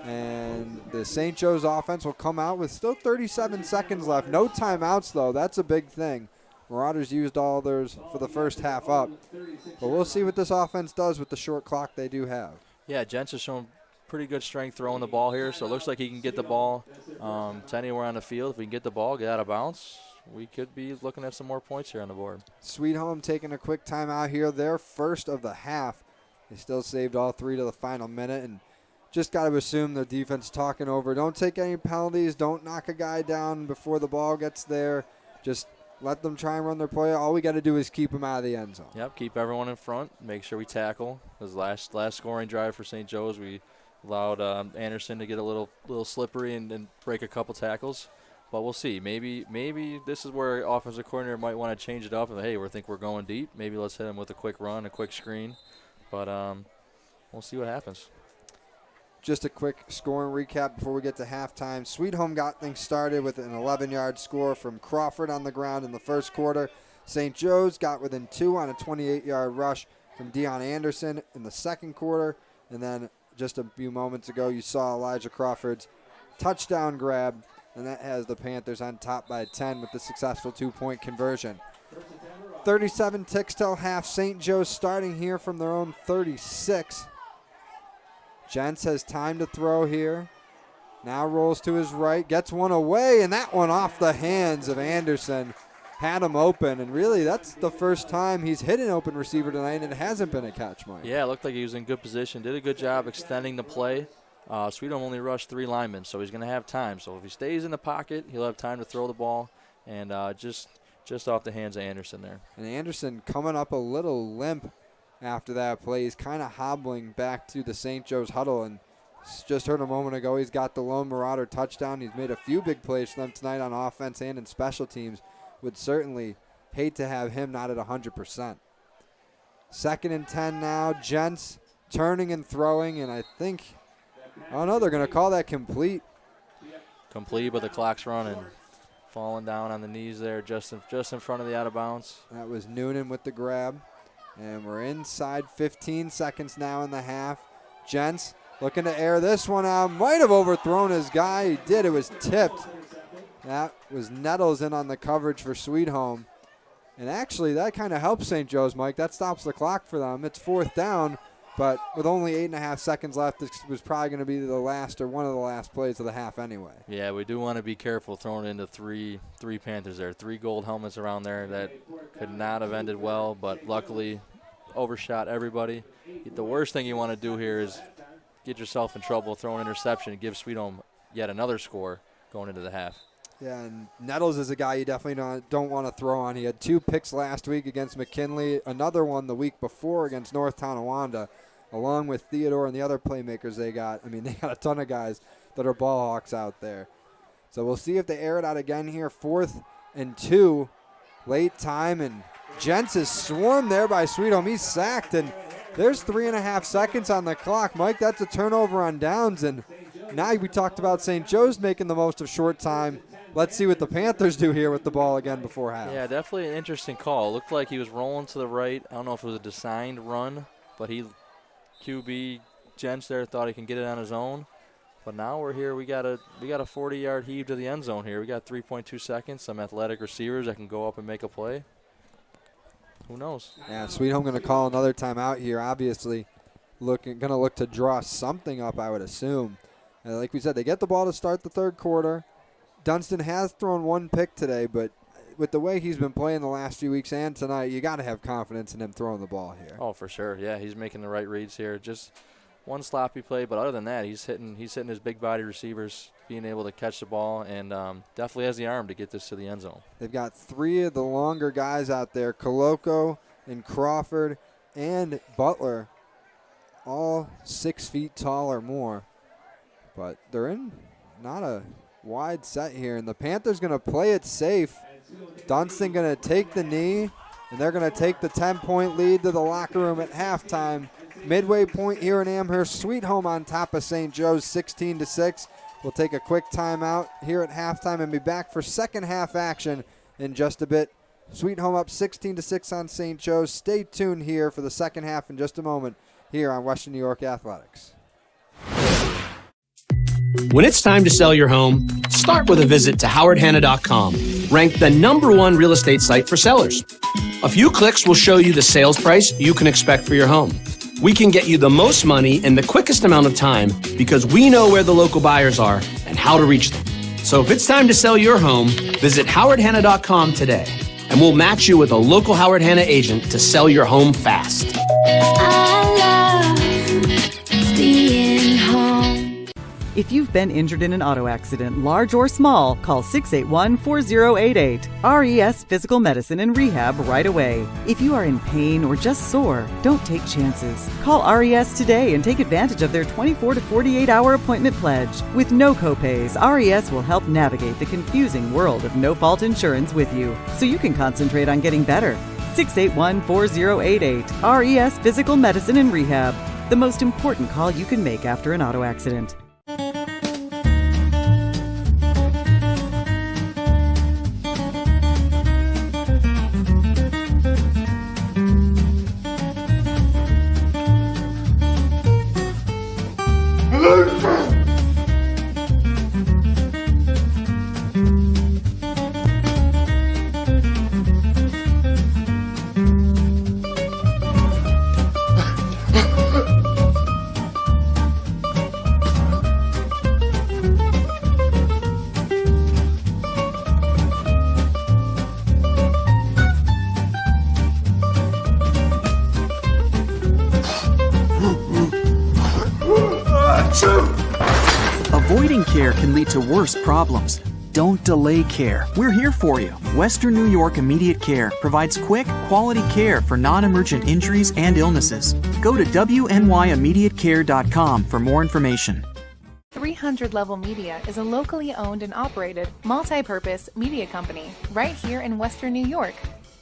and the St. Joe's offense will come out with still 37 seconds left. No timeouts, though. That's a big thing. Marauders used all theirs for the first half up, but we'll see what this offense does with the short clock they do have. Yeah, Jentz has shown pretty good strength throwing the ball here, so it looks like he can get the ball to anywhere on the field. If we can get the ball, get out of bounds, we could be looking at some more points here on the board. Sweet Home taking a quick timeout here. Their first of the half. They still saved all 3 to the final minute, and just got to assume the defense talking over. Don't take any penalties. Don't knock a guy down before the ball gets there. Just let them try and run their play. All we got to do is keep them out of the end zone. Yep, keep everyone in front. Make sure we tackle. Because last scoring drive for St. Joe's, we allowed Anderson to get a little slippery and break a couple tackles. But we'll see. Maybe this is where offensive coordinator might want to change it up. And, hey, we think we're going deep. Maybe let's hit him with a quick run, a quick screen. But we'll see what happens. Just a quick scoring recap before we get to halftime. Sweet Home got things started with an 11-yard score from Crawford on the ground in the first quarter. St. Joe's got within 2 on a 28-yard rush from Deion Anderson in the second quarter. And then just a few moments ago, you saw Elijah Crawford's touchdown grab, and that has the Panthers on top by 10 with the successful 2-point conversion. 37 ticks till half. St. Joe's starting here from their own 36. Jentz has time to throw here. Now rolls to his right, gets one away, and that one off the hands of Anderson. Had him open, and really that's the first time he's hit an open receiver tonight, and it hasn't been a catch, Mike. Yeah, it looked like he was in good position. Did a good job extending the play. Sweet Home only rushed 3 linemen, so he's going to have time. So if he stays in the pocket, he'll have time to throw the ball, and just off the hands of Anderson there. And Anderson coming up a little limp after that play. He's kind of hobbling back to the St. Joe's huddle, and just heard a moment ago he's got the lone Marauder touchdown. He's made a few big plays for them tonight on offense and in special teams. Would certainly hate to have him not at 100%. 2nd and 10 now. Jentz turning and throwing, and I think, oh no, they're going to call that complete. Complete, but the clock's running. Falling down on the knees there just in front of the out of bounds. That was Noonan with the grab. And we're inside 15 seconds now in the half. Jentz looking to air this one out. Might have overthrown his guy. He did. It was tipped. That was Nettles in on the coverage for Sweet Home. And actually, that kind of helps St. Joe's, Mike. That stops the clock for them. It's 4th down, but with only 8.5 seconds left, this was probably going to be the last or one of the last plays of the half anyway. Yeah, we do want to be careful throwing into three Panthers there. 3 gold helmets around there that could not have ended well, but luckily overshot everybody. The worst thing you want to do here is get yourself in trouble, throw an interception, and give Sweet Home yet another score going into the half. Yeah, and Nettles is a guy you definitely don't want to throw on. He had 2 picks last week against McKinley, another one the week before against North Tonawanda, along with Theodore and the other playmakers they got. I mean, they got a ton of guys that are ball hawks out there. So we'll see if they air it out again here. 4th and 2, late time, and Jentz is swarmed there by Sweet Home. He's sacked, and there's 3.5 seconds on the clock. Mike, that's a turnover on downs, and now we talked about St. Joe's making the most of short time. Let's see what the Panthers do here with the ball again before half. Yeah, definitely an interesting call. It looked like he was rolling to the right. I don't know if it was a designed run, but QB Jentz there thought he can get it on his own. But now we're here. We got a 40-yard heave to the end zone here. We got 3.2 seconds. Some athletic receivers that can go up and make a play. Who knows? Yeah, Sweet Home going to call another timeout here. Obviously, going to look to draw something up, I would assume. And like we said, they get the ball to start the third quarter. Dunston has thrown 1 pick today, but with the way he's been playing the last few weeks and tonight, you got to have confidence in him throwing the ball here. Oh, for sure. Yeah, he's making the right reads here. Just one sloppy play, but other than that, he's hitting his big body receivers, being able to catch the ball, and definitely has the arm to get this to the end zone. They've got 3 of the longer guys out there, Coloco and Crawford and Butler, all 6 feet tall or more. But they're in not a wide set here, and the Panthers going to play it safe. Dunston going to take the knee, and they're going to take the 10-point lead to the locker room at halftime. Midway point here in Amherst. Sweet Home on top of St. Joe's 16-6. We'll take a quick timeout here at halftime and be back for second half action in just a bit. Sweet Home up 16-6 on St. Joe's. Stay tuned here for the second half in just a moment here on Western New York Athletics. When it's time to sell your home, start with a visit to howardhanna.com, ranked the #1 real estate site for sellers. A few clicks will show you the sales price you can expect for your home. We can get you the most money in the quickest amount of time because we know where the local buyers are and how to reach them. So if it's time to sell your home, visit howardhanna.com today, and we'll match you with a local Howard Hanna agent to sell your home fast. I love being home. If you've been injured in an auto accident, large or small, call 681-4088. RES Physical Medicine and Rehab right away. If you are in pain or just sore, don't take chances. Call RES today and take advantage of their 24 to 48-hour appointment pledge. With no copays, RES will help navigate the confusing world of no-fault insurance with you, so you can concentrate on getting better. 681-4088. RES Physical Medicine and Rehab. The most important call you can make after an auto accident. Avoiding care can lead to worse problems. Don't delay care. We're here for you. Western New York Immediate Care provides quick, quality care for non-emergent injuries and illnesses. Go to wnyimmediatecare.com for more information. 300 Level Media is a locally owned and operated, multi-purpose media company right here in Western New York.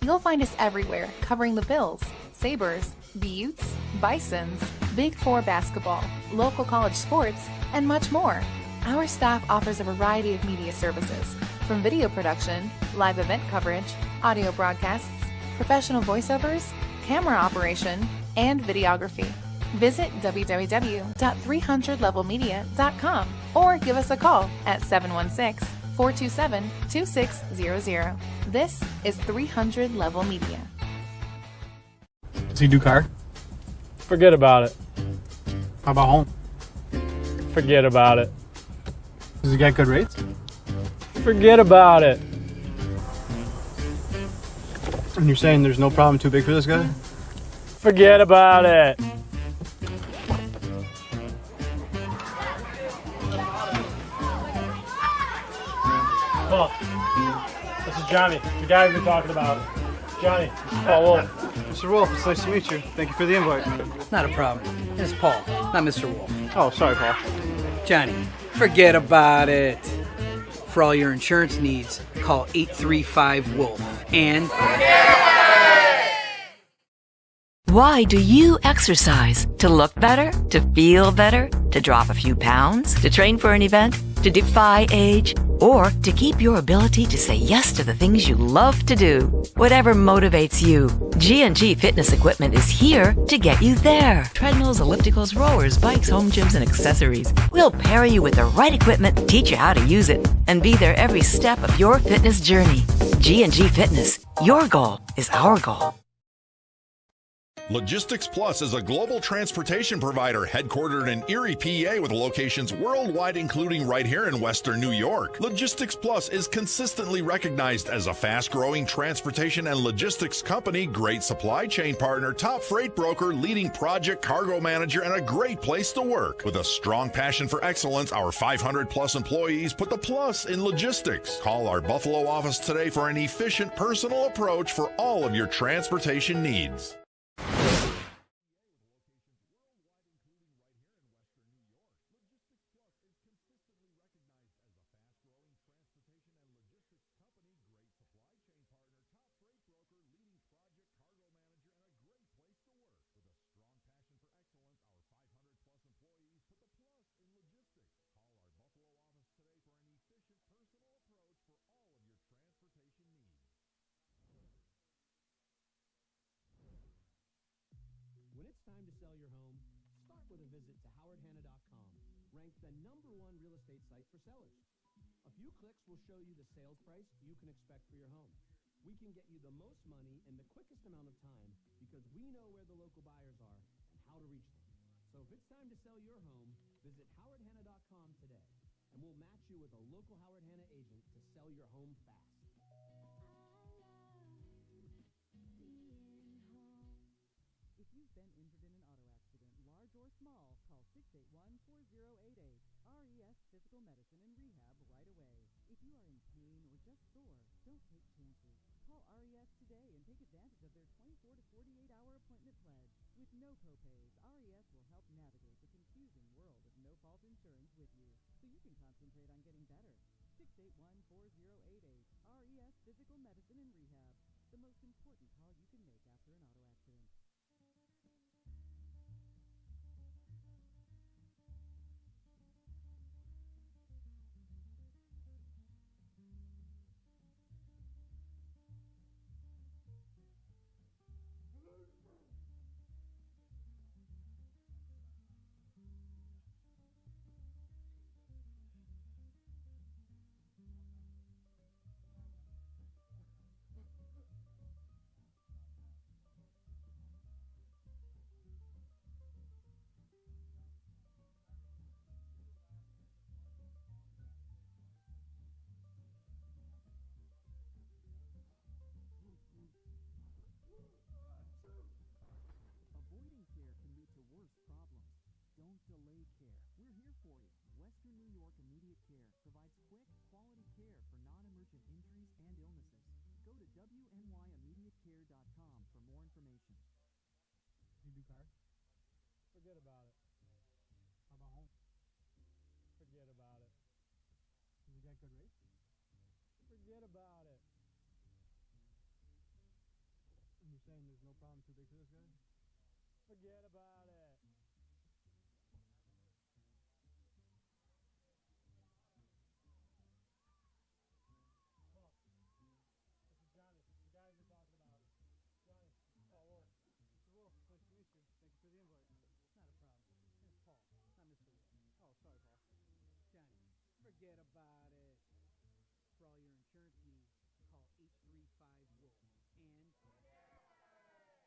You'll find us everywhere, covering the Bills, Sabres, Buttes, Bisons, Big Four basketball, local college sports, and much more. Our staff offers a variety of media services, from video production, live event coverage, audio broadcasts, professional voiceovers, camera operation, and videography. Visit www.300levelmedia.com or give us a call at 716-427-2600. This is 300 Level Media. Does he do car? Forget about it. How about home? Forget about it. Does he get good rates? Forget about it. And you're saying there's no problem too big for this guy? Forget about it. Well, this is Johnny, the guy we've been talking about. Johnny, this is Paul Wolf. Mr. Wolf, it's nice to meet you. Thank you for the invite. Not a problem. It's Paul, not Mr. Wolf. Oh, sorry, Paul. Johnny, forget about it. For all your insurance needs, call 835-WOLF and... Why do you exercise? To look better? To feel better? To drop a few pounds? To train for an event? To defy age? Or to keep your ability to say yes to the things you love to do? Whatever motivates you, G&G Fitness Equipment is here to get you there. Treadmills, ellipticals, rowers, bikes, home gyms, and accessories. We'll pair you with the right equipment, teach you how to use it, and be there every step of your fitness journey. G&G Fitness. Your goal is our goal. Logistics Plus is a global transportation provider headquartered in Erie, PA, with locations worldwide, including right here in Western New York. Logistics Plus is consistently recognized as a fast-growing transportation and logistics company, great supply chain partner, top freight broker, leading project cargo manager, and a great place to work. With a strong passion for excellence, our 500-plus employees put the plus in logistics. Call our Buffalo office today for an efficient, personal approach for all of your transportation needs. When it's time to sell your home, start with a visit to howardhanna.com, ranked the #1 real estate site for sellers. A few clicks will show you the sales price you can expect for your home. We can get you the most money in the quickest amount of time because we know where the local buyers are and how to reach them. So if it's time to sell your home, visit howardhanna.com today, and we'll match you with a local Howard Hanna agent to sell your home fast. If you've been injured in an auto accident, large or small, call 681-4088. RES Physical Medicine and Rehab right away. If you are in pain or just sore, don't take chances. Call RES today and take advantage of their 24 to 48-hour appointment pledge. With no copays, RES will help navigate the confusing world of no-fault insurance with you, so you can concentrate on getting better. 681-4088. RES Physical Medicine and Rehab. The most important call you can make after an auto accident. Avoiding care can lead to worse problems. Don't delay care. We're here for you. Western New York Immediate Care provides quick, quality care for non-emergent injuries and illnesses. Go to WNYImmediatecare.com for more information. You do cars? Forget about it. How about home? Forget about it. Does he get good rates? Forget about it. And you're saying there's no problem too big for this guy? Forget about it. Paul, this is Johnny, the guy you're talking about. Johnny, Paul Wolf. Mr. Wolf, nice to meet you. Thank you for the invite. Not a problem. It's Paul, not Mr. Wolf. Oh, sorry, Paul. Johnny, forget about it. For all your insurance needs, call 835-WOLF.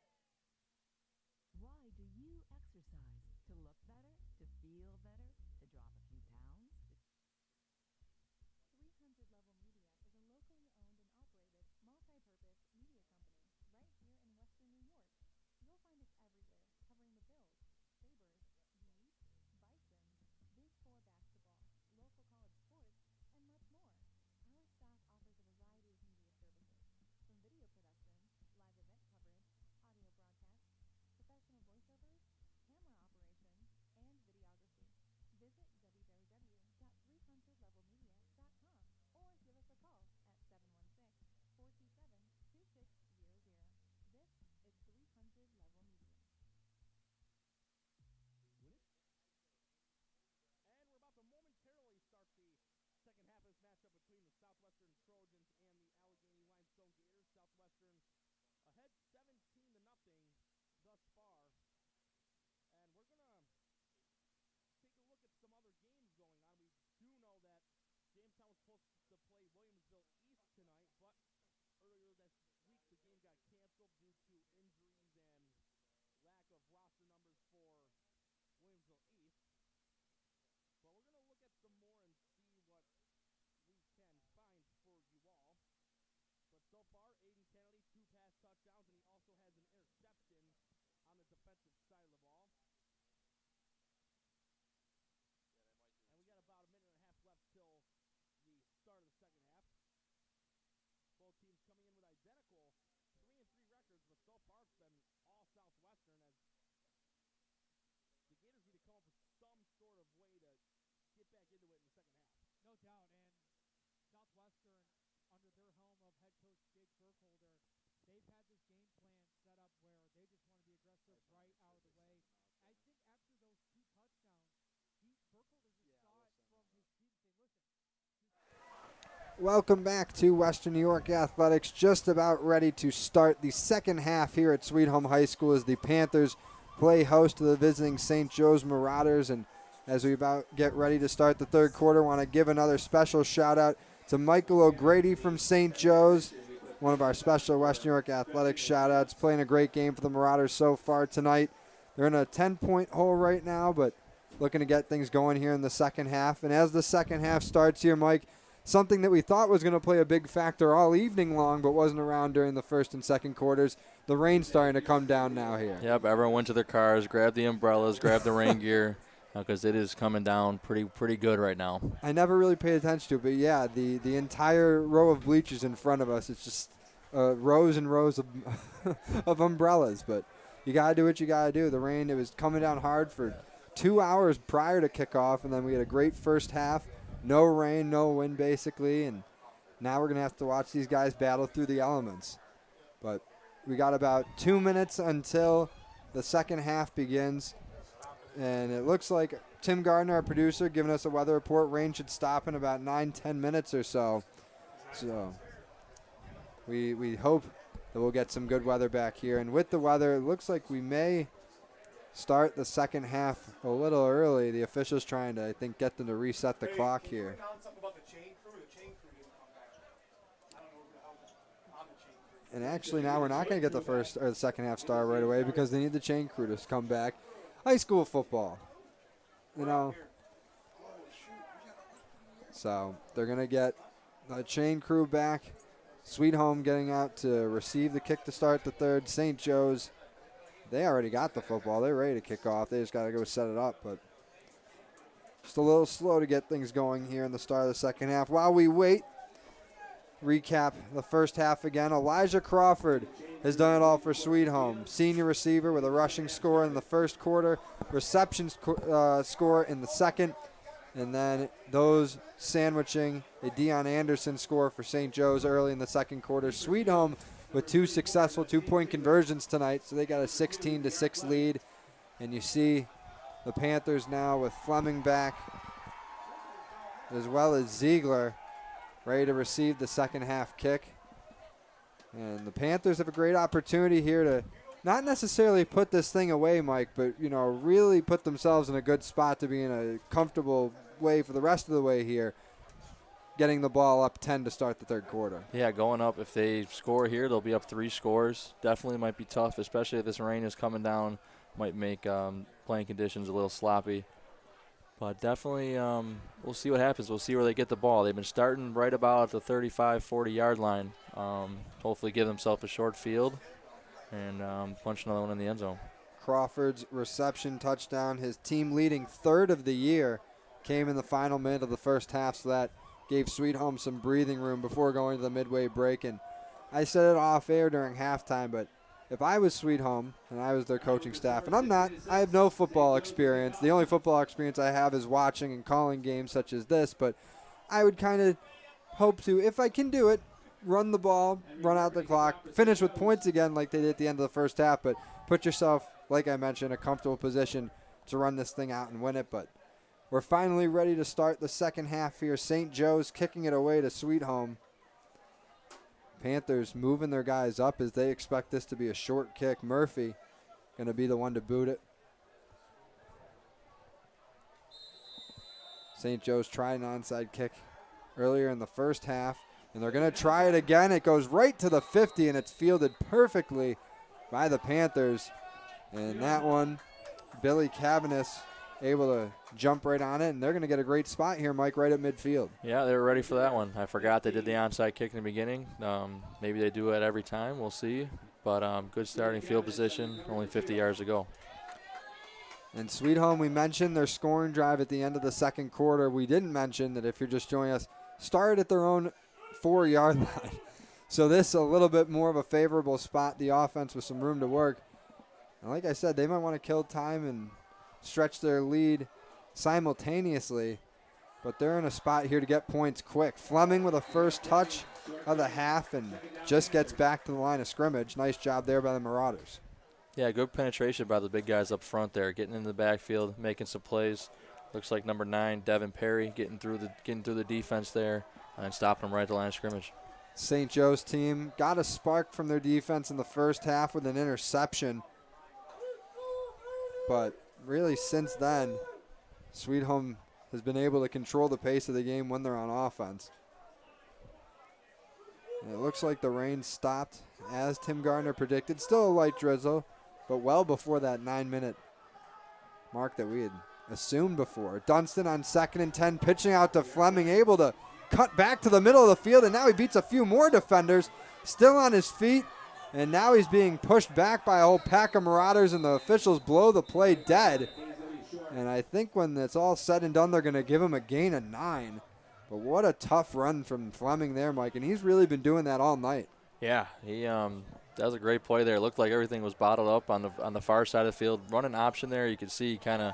And Why do you exercise? To look better? To feel better? To drop a few pounds? 300 Level Media is a locally owned and operated multi-purpose media company right here in Western New York. You'll find us everywhere, covering the Bills, Sabres, Bees, Bisons, Big Four basketball, local college sports, and much more. Our staff offers a variety of media services, from video production, live event coverage, audio broadcasts, professional voiceovers, camera operations, and videography. Visit www.300levelmedia.com or give us a call at 716-427-2600. This is 300 Level Media. And we're about to momentarily start the second half of this matchup between the Southwestern Trojans and the Allegheny Limestone Gators. Southwestern ahead 17-0 thus far. And we're going to take a look at some other games going on. We do know that Jamestown was supposed to play Williamsville East tonight, but earlier this week the game got canceled due to injuries and lack of roster numbers for Williamsville East. But we're going to look at some more and see what we can find for you all. But so far, Aiden Kennedy, 2 pass touchdowns, and he also has an interception on the defensive side of the ball. And we got about a minute and a half left till the start of the second half. Both teams coming in with identical 3-3 records, but so far it's been all Southwestern, as the Gators need to come up with some sort of way to get back into it in the second half. No doubt, and Southwestern, under their helm of head coach Jake Burkholder, they've had this game plan set up where they just want to be aggressive right out of the way. I think after those 2 touchdowns, Burkholder just saw it from his team and say, listen. Welcome back to Western New York Athletics. Just about ready to start the second half here at Sweet Home High School as the Panthers play host to the visiting St. Joe's Marauders. And as we about get ready to start the third quarter, want to give another special shout out to Michael O'Grady from St. Joe's, one of our special Western New York Athletics shout outs, playing a great game for the Marauders so far tonight. They're in a 10-point hole right now, but looking to get things going here in the second half. And as the second half starts here, Mike, something that we thought was going to play a big factor all evening long but wasn't around during the first and second quarters. The rain's starting to come down now here. Yep, everyone went to their cars, grabbed the umbrellas, grabbed the rain gear. because it is coming down pretty good right now. I never really paid attention to it, but yeah, the entire row of bleachers in front of us, it's just rows and rows of, of umbrellas. But you got to do what you got to do. The rain, it was coming down hard for 2 hours prior to kickoff, and then we had a great first half. No rain, no wind, basically, and now we're going to have to watch these guys battle through the elements. But we got about 2 minutes until the second half begins, and it looks like Tim Gardner, our producer, giving us a weather report. Rain should stop in about 9-10 minutes or so. So we hope that we'll get some good weather back here. And with the weather, it looks like we may start the second half a little early. The officials trying to, I think, get them to reset the clock here. And actually now we're not going to get the first or the second half start right away because they need the chain crew to come back. High school football, you know. So they're going to get the chain crew back. Sweet Home getting out to receive the kick to start the third. St. Joe's, they already got the football. They're ready to kick off. They just got to go set it up. But just a little slow to get things going here in the start of the second half. While we wait, recap the first half again. Elijah Crawford has done it all for Sweet Home. Senior receiver with a rushing score in the first quarter, reception score in the second, and then those sandwiching a Deion Anderson score for St. Joe's early in the second quarter. Sweet Home with 2 successful 2-point conversions tonight, so they got a 16-6 lead. And you see the Panthers now with Fleming back, as well as Ziegler, ready to receive the second half kick. And the Panthers have a great opportunity here to not necessarily put this thing away, Mike, but, you know, really put themselves in a good spot to be in a comfortable way for the rest of the way here, getting the ball up 10 to start the third quarter. Yeah, going up, if they score here, they'll be up 3 scores. Definitely might be tough, especially if this rain is coming down. Might make playing conditions a little sloppy. But definitely we'll see what happens. We'll see where they get the ball. They've been starting right about the 35, 40-yard line. Hopefully give themselves a short field and punch another one in the end zone. Crawford's reception touchdown, his team leading third of the year, came in the final minute of the first half, so that gave Sweet Home some breathing room before going to the midway break. And I said it off air during halftime, but if I was Sweet Home and I was their coaching staff, and I'm not, I have no football experience. The only football experience I have is watching and calling games such as this, but I would kind of hope to, if I can do it, run the ball, run out the clock, finish with points again like they did at the end of the first half, but put yourself, like I mentioned, in a comfortable position to run this thing out and win it. But we're finally ready to start the second half here. St. Joe's kicking it away to Sweet Home. Panthers moving their guys up as they expect this to be a short kick. Murphy going to be the one to boot it. St. Joe's tried an onside kick earlier in the first half, and they're going to try it again. It goes right to the 50, and it's fielded perfectly by the Panthers. And that one, Billy Cavanis able to jump right on it, and they're going to get a great spot here, Mike, right at midfield. Yeah, they were ready for that one. I forgot they did the onside kick in the beginning. Maybe they do it every time. We'll see. But good starting field position, only 50 yards to go. And Sweet Home, we mentioned their scoring drive at the end of the second quarter. We didn't mention that, if you're just joining us, started at their own 4-yard line. So this is a little bit more of a favorable spot, the offense with some room to work. And like I said, they might want to kill time and stretch their lead simultaneously, but they're in a spot here to get points quick. Fleming with a first touch of the half and just gets back to the line of scrimmage. Nice job there by the Marauders. Yeah, good penetration by the big guys up front there, getting in the backfield, making some plays. Looks like number 9, Devon Perry, getting through the defense there and stopping them right at the line of scrimmage. St. Joe's team got a spark from their defense in the first half with an interception, but really since then, Sweet Home has been able to control the pace of the game when they're on offense. And it looks like the rain stopped as Tim Gardner predicted. Still a light drizzle, but well before that 9-minute mark that we had assumed before. Dunstan on 2nd and 10, pitching out to Fleming, able to cut back to the middle of the field, and now he beats a few more defenders, still on his feet, and now he's being pushed back by a whole pack of Marauders, and the officials blow the play dead. And I think when it's all said and done, they're going to give him a gain of 9. But what a tough run from Fleming there, Mike. And he's really been doing that all night. Yeah, he that was a great play there. It looked like everything was bottled up on the far side of the field. Running option there, you could see kind of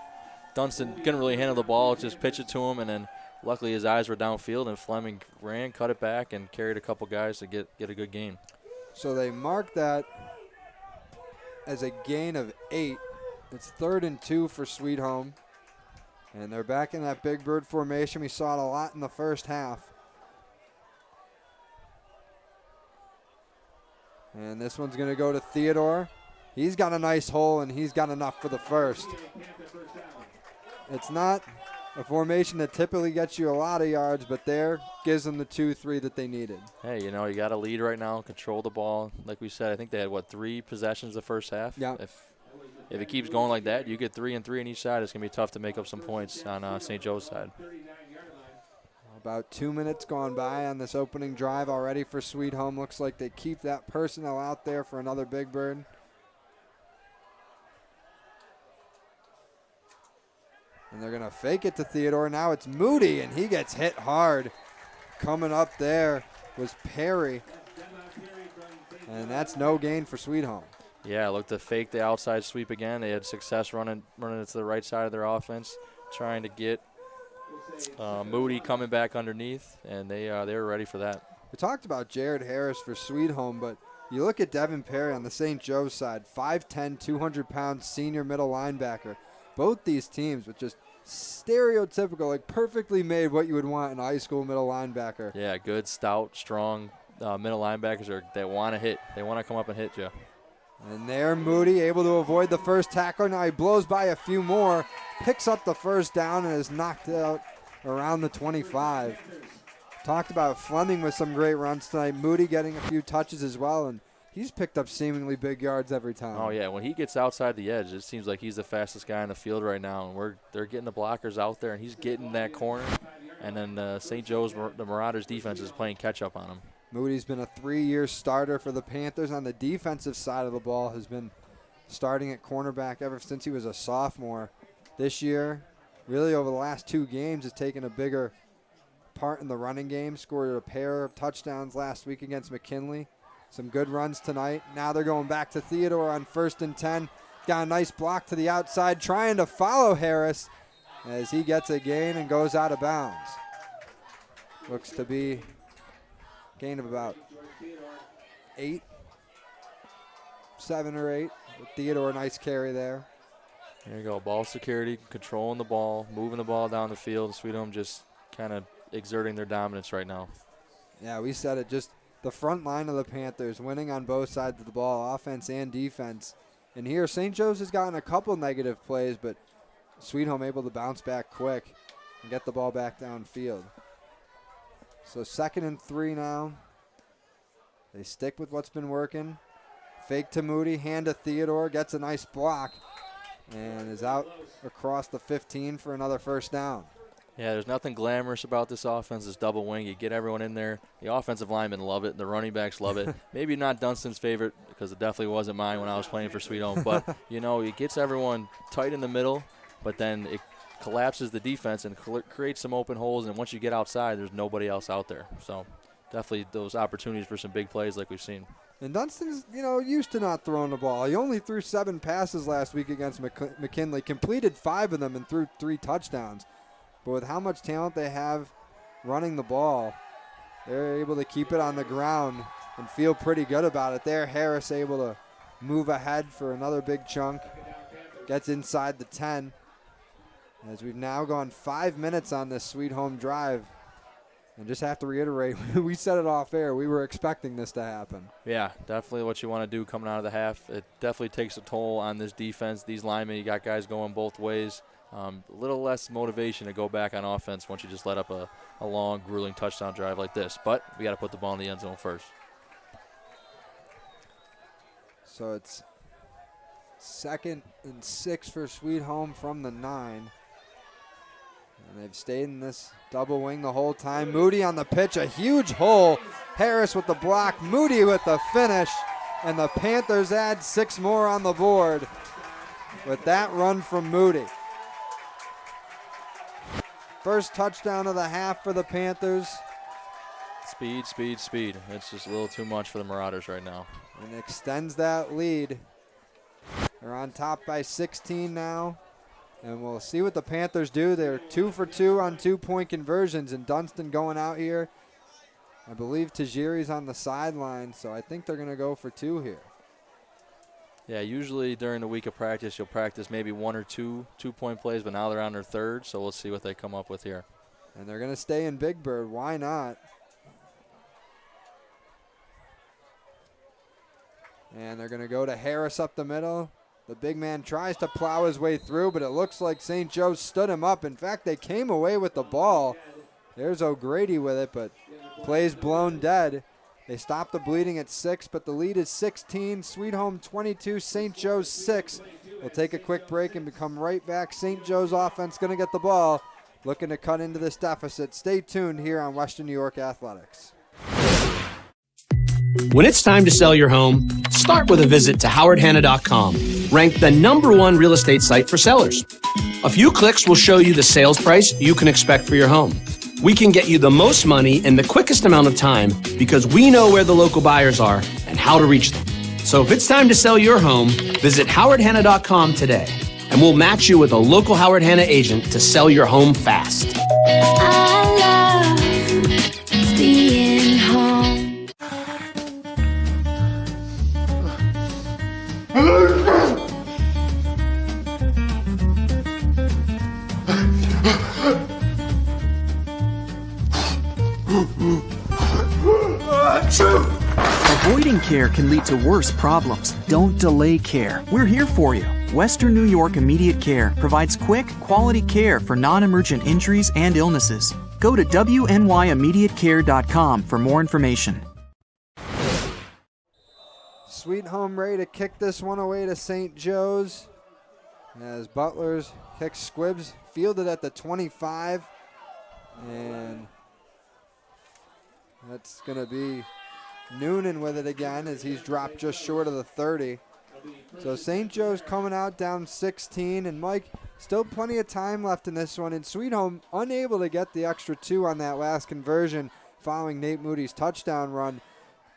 Dunston couldn't really handle the ball, just pitch it to him, and then luckily his eyes were downfield, and Fleming ran, cut it back, and carried a couple guys to get a good gain. So they marked that as a gain of 8. It's 3rd and 2 for Sweet Home. And they're back in that big bird formation. We saw it a lot in the first half. And this one's going to go to Theodore. He's got a nice hole, and he's got enough for the first. It's not a formation that typically gets you a lot of yards, but there gives them the 2-3 that they needed. Hey, you know, you got a lead right now, control the ball. Like we said, I think they had, 3 possessions the first half? Yeah. If it keeps going like that, you get 3 and 3 on each side, it's going to be tough to make up some points on St. Joe's side. About 2 minutes gone by on this opening drive already for Sweet Home. Looks like they keep that personnel out there for another big bird. And they're going to fake it to Theodore. Now it's Moody, and he gets hit hard. Coming up there was Perry. And that's no gain for Sweet Home. Yeah, look to fake the outside sweep again. They had success running it to the right side of their offense, trying to get Moody coming back underneath, and they were ready for that. We talked about Jared Harris for Sweet Home, but you look at Devon Perry on the St. Joe's side, 5'10", 200-pound senior middle linebacker. Both these teams with just stereotypical, like perfectly made what you would want in a high school middle linebacker. Yeah, good, stout, strong middle linebackers that want to hit. They want to come up and hit you. And there Moody able to avoid the first tackle. Now he blows by a few more, picks up the first down, and is knocked out around the 25. Talked about Fleming with some great runs tonight. Moody getting a few touches as well, and he's picked up seemingly big yards every time. Oh, yeah. When he gets outside the edge, it seems like he's the fastest guy on the field right now. And they're getting the blockers out there, and he's getting that corner. And then St. Joe's, the Marauders defense is playing catch-up on him. Moody's been a 3-year starter for the Panthers on the defensive side of the ball, has been starting at cornerback ever since he was a sophomore. This year, really over the last 2 games, has taken a bigger part in the running game, scored a pair of touchdowns last week against McKinley. Some good runs tonight. Now they're going back to Theodore on 1st and 10. Got a nice block to the outside, trying to follow Harris as he gets a gain and goes out of bounds. Looks to be gain of about 7 or 8. Theodore, nice carry there. There you go. Ball security, controlling the ball, moving the ball down the field. Sweet Home just kind of exerting their dominance right now. Yeah, we said it. Just the front line of the Panthers winning on both sides of the ball, offense and defense. And here, St. Joe's has gotten a couple negative plays, but Sweet Home able to bounce back quick and get the ball back downfield. So 2nd and 3 now. They stick with what's been working. Fake to Moody, hand to Theodore, gets a nice block, and is out across the 15 for another first down. Yeah, there's nothing glamorous about this offense. This double wing. You get everyone in there. The offensive linemen love it. The running backs love it. Maybe not Dunston's favorite, because it definitely wasn't mine when I was playing for Sweet Home. But, you know, it gets everyone tight in the middle, but then it collapses the defense and creates some open holes. And once you get outside, there's nobody else out there. So definitely those opportunities for some big plays like we've seen. And Dunston's, used to not throwing the ball. He only threw 7 passes last week against McKinley, completed 5 of them and threw 3 touchdowns. But with how much talent they have running the ball, they're able to keep it on the ground and feel pretty good about it. There, Harris able to move ahead for another big chunk. Gets inside the 10. As we've now gone 5 minutes on this Sweet Home drive. And just have to reiterate, we said it off air. We were expecting this to happen. Yeah, definitely what you want to do coming out of the half. It definitely takes a toll on this defense. These linemen, you got guys going both ways. A little less motivation to go back on offense once you just let up a long, grueling touchdown drive like this. But we got to put the ball in the end zone first. So it's 2nd and 6 for Sweet Home from the 9. And they've stayed in this double wing the whole time. Moody on the pitch, a huge hole. Harris with the block, Moody with the finish. And the Panthers add 6 more on the board with that run from Moody. First touchdown of the half for the Panthers. Speed, speed, speed. It's just a little too much for the Marauders right now. And extends that lead. They're on top by 16 now. And we'll see what the Panthers do. They're 2 for 2 on 2-point conversions, and Dunston going out here. I believe Tajiri's on the sideline, so I think they're going to go for 2 here. Yeah, usually during the week of practice, you'll practice maybe 1 or 2 2-point plays, but now they're on their third, so we'll see what they come up with here. And they're going to stay in Big Bird. Why not? And they're going to go to Harris up the middle. The big man tries to plow his way through, but it looks like St. Joe's stood him up. In fact, they came away with the ball. There's O'Grady with it, but play's blown dead. They stop the bleeding at 6, but the lead is 16. Sweet Home 22, St. Joe's 6. We'll take a quick break and come right back. St. Joe's offense going to get the ball, looking to cut into this deficit. Stay tuned here on Western New York Athletics. When it's time to sell your home, start with a visit to howardhanna.com, ranked the #1 real estate site for sellers. A few clicks will show you the sales price you can expect for your home. We can get you the most money in the quickest amount of time because we know where the local buyers are and how to reach them. So if it's time to sell your home, visit howardhanna.com today, and we'll match you with a local Howard Hanna agent to sell your home fast. I love being home. Avoiding care can lead to worse problems. Don't delay care. We're here for you. Western New York Immediate Care provides quick, quality care for non-emergent injuries and illnesses. Go to wnyImmediatecare.com for more information. Sweet Home ready to kick this one away to St. Joe's. As Butler's kick squibs, fielded at the 25. And that's going to be Noonan with it again as he's dropped just short of the 30. So St. Joe's coming out down 16. And Mike, still plenty of time left in this one. And Sweet Home unable to get the extra 2 on that last conversion following Nate Moody's touchdown run.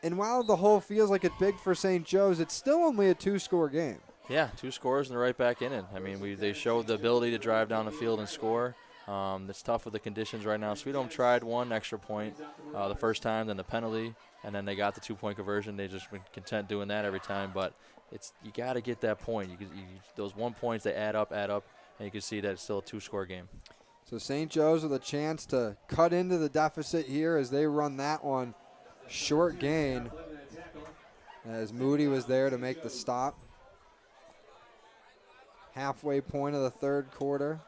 And while the hole feels like it's big for St. Joe's, it's still only a 2-score game. Yeah, 2 scores and they're right back in it. I mean, they showed the ability to drive down the field and score. It's tough with the conditions right now. Sweet Home tried 1 extra point the first time, then the penalty, and then they got the 2-point conversion. They just been content doing that every time. But you got to get that point. Those 1 points, they add up, and you can see that it's still a 2-score game. So St. Joe's with a chance to cut into the deficit here as they run that one. Short gain as Moody was there to make the stop. Halfway point of the third quarter.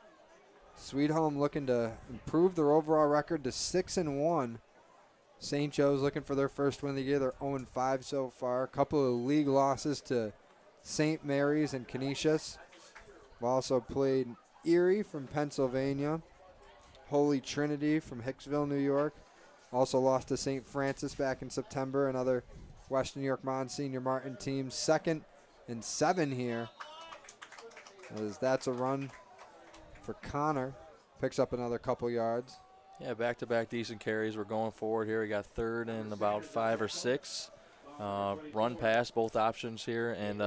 Sweet Home looking to improve their overall record to 6-1. St. Joe's looking for their first win of the year. They're 0-5 so far. A couple of league losses to St. Mary's and Canisius. We've also played Erie from Pennsylvania. Holy Trinity from Hicksville, New York. Also lost to St. Francis back in September. Another Western New York Monsignor Martin team. 2nd and 7 here. As that's a run for Connor. Picks up another couple yards. Yeah, back-to-back decent carries. We're going forward here. We got 3rd and about 5 or 6. Run pass, both options here. And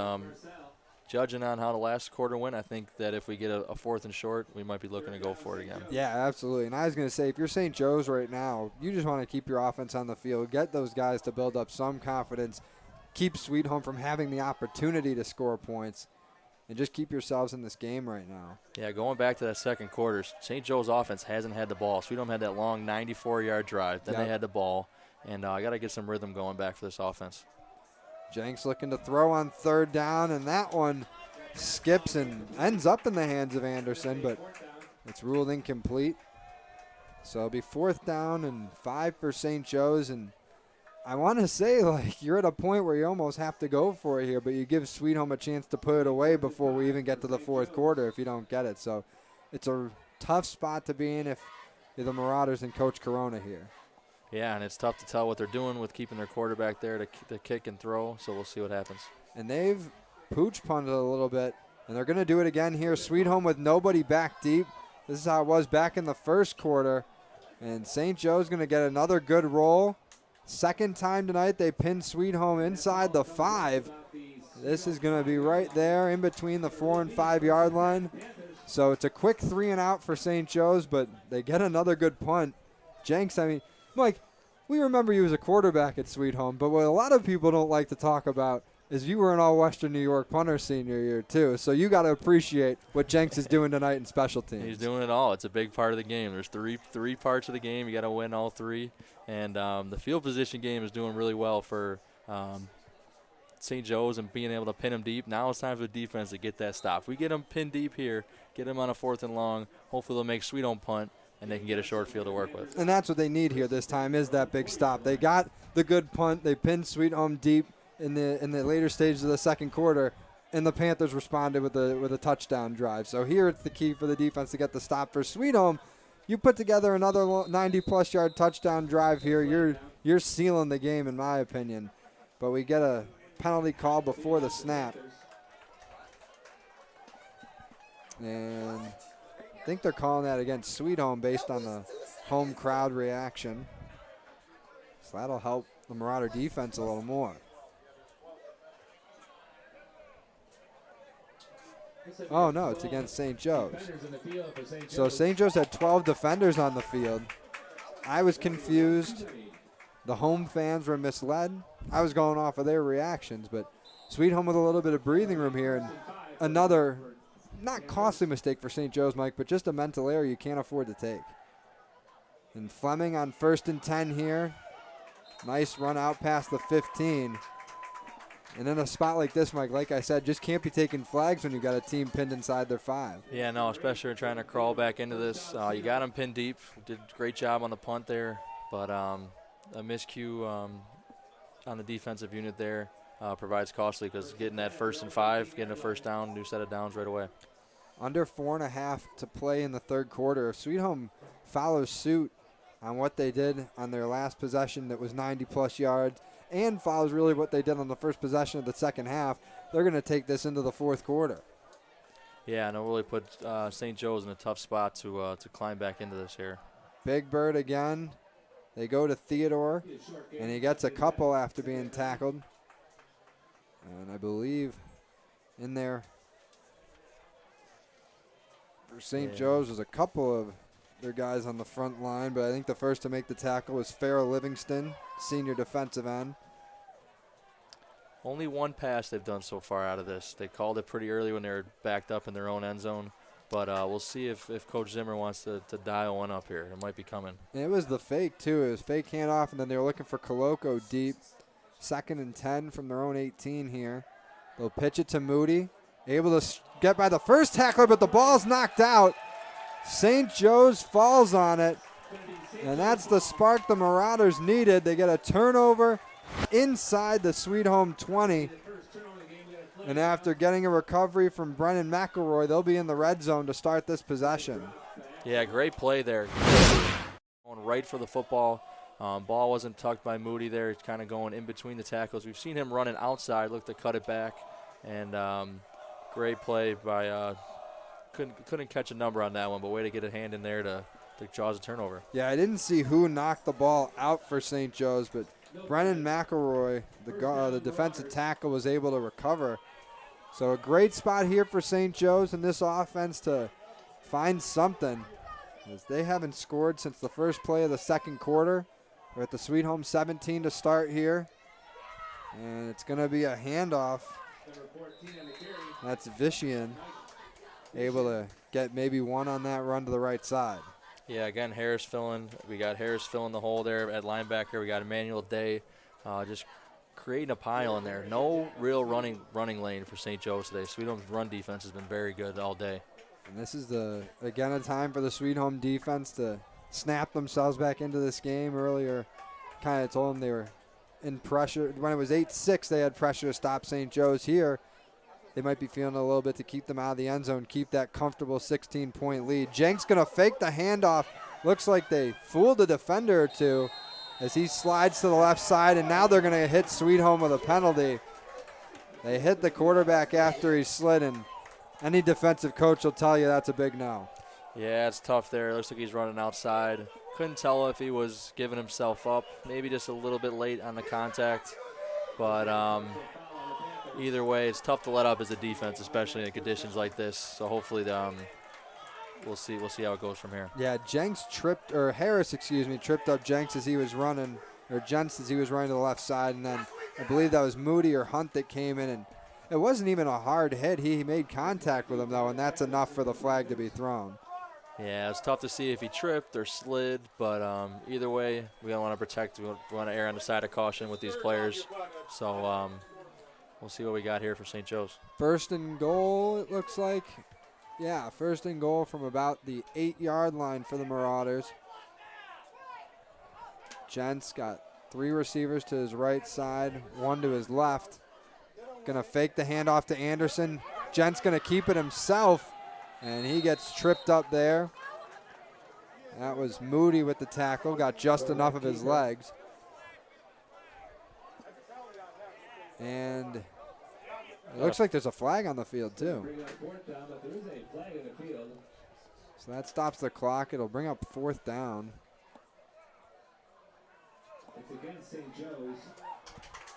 judging on how the last quarter went, I think that if we get a 4th and short, we might be looking to go for it again. Yeah, absolutely. And I was going to say, if you're St. Joe's right now, you just want to keep your offense on the field, get those guys to build up some confidence, keep Sweet Home from having the opportunity to score points, and just keep yourselves in this game right now. Yeah, going back to that second quarter, St. Joe's offense hasn't had the ball. Sweet Home had that long 94-yard drive. Then they had the ball. And I got to get some rhythm going back for this offense. Jenks looking to throw on 3rd down, and that one skips and ends up in the hands of Anderson, but it's ruled incomplete. So it'll be 4th down and 5 for St. Joe's. And I want to say, like, you're at a point where you almost have to go for it here, but you give Sweet Home a chance to put it away before we even get to the 4th quarter if you don't get it. So it's a tough spot to be in if you're the Marauders and Coach Corona here. Yeah, and it's tough to tell what they're doing with keeping their quarterback there to kick and throw, so we'll see what happens. And they've pooch punted a little bit, and they're going to do it again here. Sweet Home with nobody back deep. This is how it was back in the first quarter. And St. Joe's going to get another good roll. Second time tonight they pinned Sweet Home inside the 5. This is going to be right there in between the 4 and 5 yard line. So it's a quick 3 and out for St. Joe's, but they get another good punt. Jenks, I mean, Mike, we remember you as a quarterback at Sweet Home, but what a lot of people don't like to talk about is you were an all-Western New York punter senior year too. So you got to appreciate what Jenks is doing tonight in special teams. He's doing it all. It's a big part of the game. There's three parts of the game. You got to win all 3. And the field position game is doing really well for St. Joe's and being able to pin them deep. Now it's time for the defense to get that stop. If we get them pinned deep here, get them on a 4th and long, hopefully they'll make Sweet Home punt, and they can get a short field to work with. And that's what they need here this time is that big stop. They got the good punt. They pinned Sweet Home deep in the later stages of the second quarter, and the Panthers responded with a touchdown drive. So here it's the key for the defense to get the stop for Sweet Home. You put together another 90-plus yard touchdown drive here, you're sealing the game in my opinion. But we get a penalty call before the snap. And I think they're calling that against Sweet Home based on the home crowd reaction. So that'll help the Marauder defense a little more. Oh, no, it's against St. Joe's. So St. Joe's had 12 defenders on the field. I was confused. The home fans were misled. I was going off of their reactions, but Sweet Home with a little bit of breathing room here. And another not costly mistake for St. Joe's, Mike, but just a mental error you can't afford to take. And Fleming on 1st and 10 here. Nice run out past the 15. And in a spot like this, Mike, like I said, just can't be taking flags when you got a team pinned inside their 5. Yeah, no, especially trying to crawl back into this. You got them pinned deep. Did a great job on the punt there, but a miscue on the defensive unit there provides costly because getting that 1st and 5, getting a first down, new set of downs right away. Under 4.5 to play in the third quarter. If Sweet Home follows suit on what they did on their last possession that was 90-plus yards, and follows really what they did on the first possession of the second half, they're going to take this into the fourth quarter. Yeah, and it'll really put St. Joe's in a tough spot to climb back into this here. Big Bird again. They go to Theodore, and he gets a couple after being tackled. And I believe in there for St. Joe's was a couple of their guys on the front line, but I think the first to make the tackle was Farrell Livingston, senior defensive end. Only one pass they've done so far out of this. They called it pretty early when they were backed up in their own end zone, but we'll see if Coach Zimmer wants to dial one up here. It might be coming. And it was the fake, too. It was fake handoff, and then they were looking for Coloco deep. 2nd and 10 from their own 18 here. They'll pitch it to Moody. Able to get by the first tackler, but the ball's knocked out. St. Joe's falls on it, and that's the spark the Marauders needed. They get a turnover inside the Sweet Home 20. And after getting a recovery from Brennan McElroy, they'll be in the red zone to start this possession. Yeah, great play there. Going right for the football. Ball wasn't tucked by Moody there. It's kind of going in between the tackles. We've seen him running outside, look to cut it back. And great play by couldn't catch a number on that one, but way to get a hand in there to cause a turnover. Yeah, I didn't see who knocked the ball out for St. Joe's, but Brennan McElroy, the defensive tackle, was able to recover. So a great spot here for St. Joe's in this offense to find something, as they haven't scored since the first play of the second quarter. We're at the Sweet Home 17 to start here, and it's going to be a handoff. That's Vishian, able to get maybe one on that run to the right side. Yeah, again, Harris filling. We got Harris filling the hole there at linebacker. We got Emmanuel Day just creating a pile in there. No real running lane for St. Joe's today. Sweet Home's run defense has been very good all day. And this is, again, a time for the Sweet Home defense to snap themselves back into this game. Earlier, kind of told them they were in pressure. When it was 8-6, they had pressure to stop St. Joe's. Here, they might be feeling a little bit to keep them out of the end zone, keep that comfortable 16-point lead. Jenks going to fake the handoff. Looks like they fooled a defender or two as he slides to the left side, and now they're going to hit Sweet Home with a penalty. They hit the quarterback after he slid, and any defensive coach will tell you that's a big no. Yeah, it's tough there. Looks like he's running outside. Couldn't tell if he was giving himself up. Maybe just a little bit late on the contact. But either way, it's tough to let up as a defense, especially in conditions like this. So hopefully we'll see how it goes from here. Yeah, Harris, tripped up Jenks as he was running, or Jens as he was running to the left side, and then I believe that was Moody or Hunt that came in, and it wasn't even a hard hit. He made contact with him, though, and that's enough for the flag to be thrown. Yeah, it's tough to see if he tripped or slid, but either way, we don't want to protect. We want to err on the side of caution with these players. So we'll see what we got here for St. Joe's. First and goal, it looks like. Yeah, first and goal from about the 8-yard line for the Marauders. Jens got 3 receivers to his right side, 1 to his left. Gonna fake the handoff to Anderson. Jens gonna keep it himself, and he gets tripped up there. That was Moody with the tackle, got just enough of his legs. And it looks like there's a flag on the field, too. So that stops the clock. It'll bring up 4th down.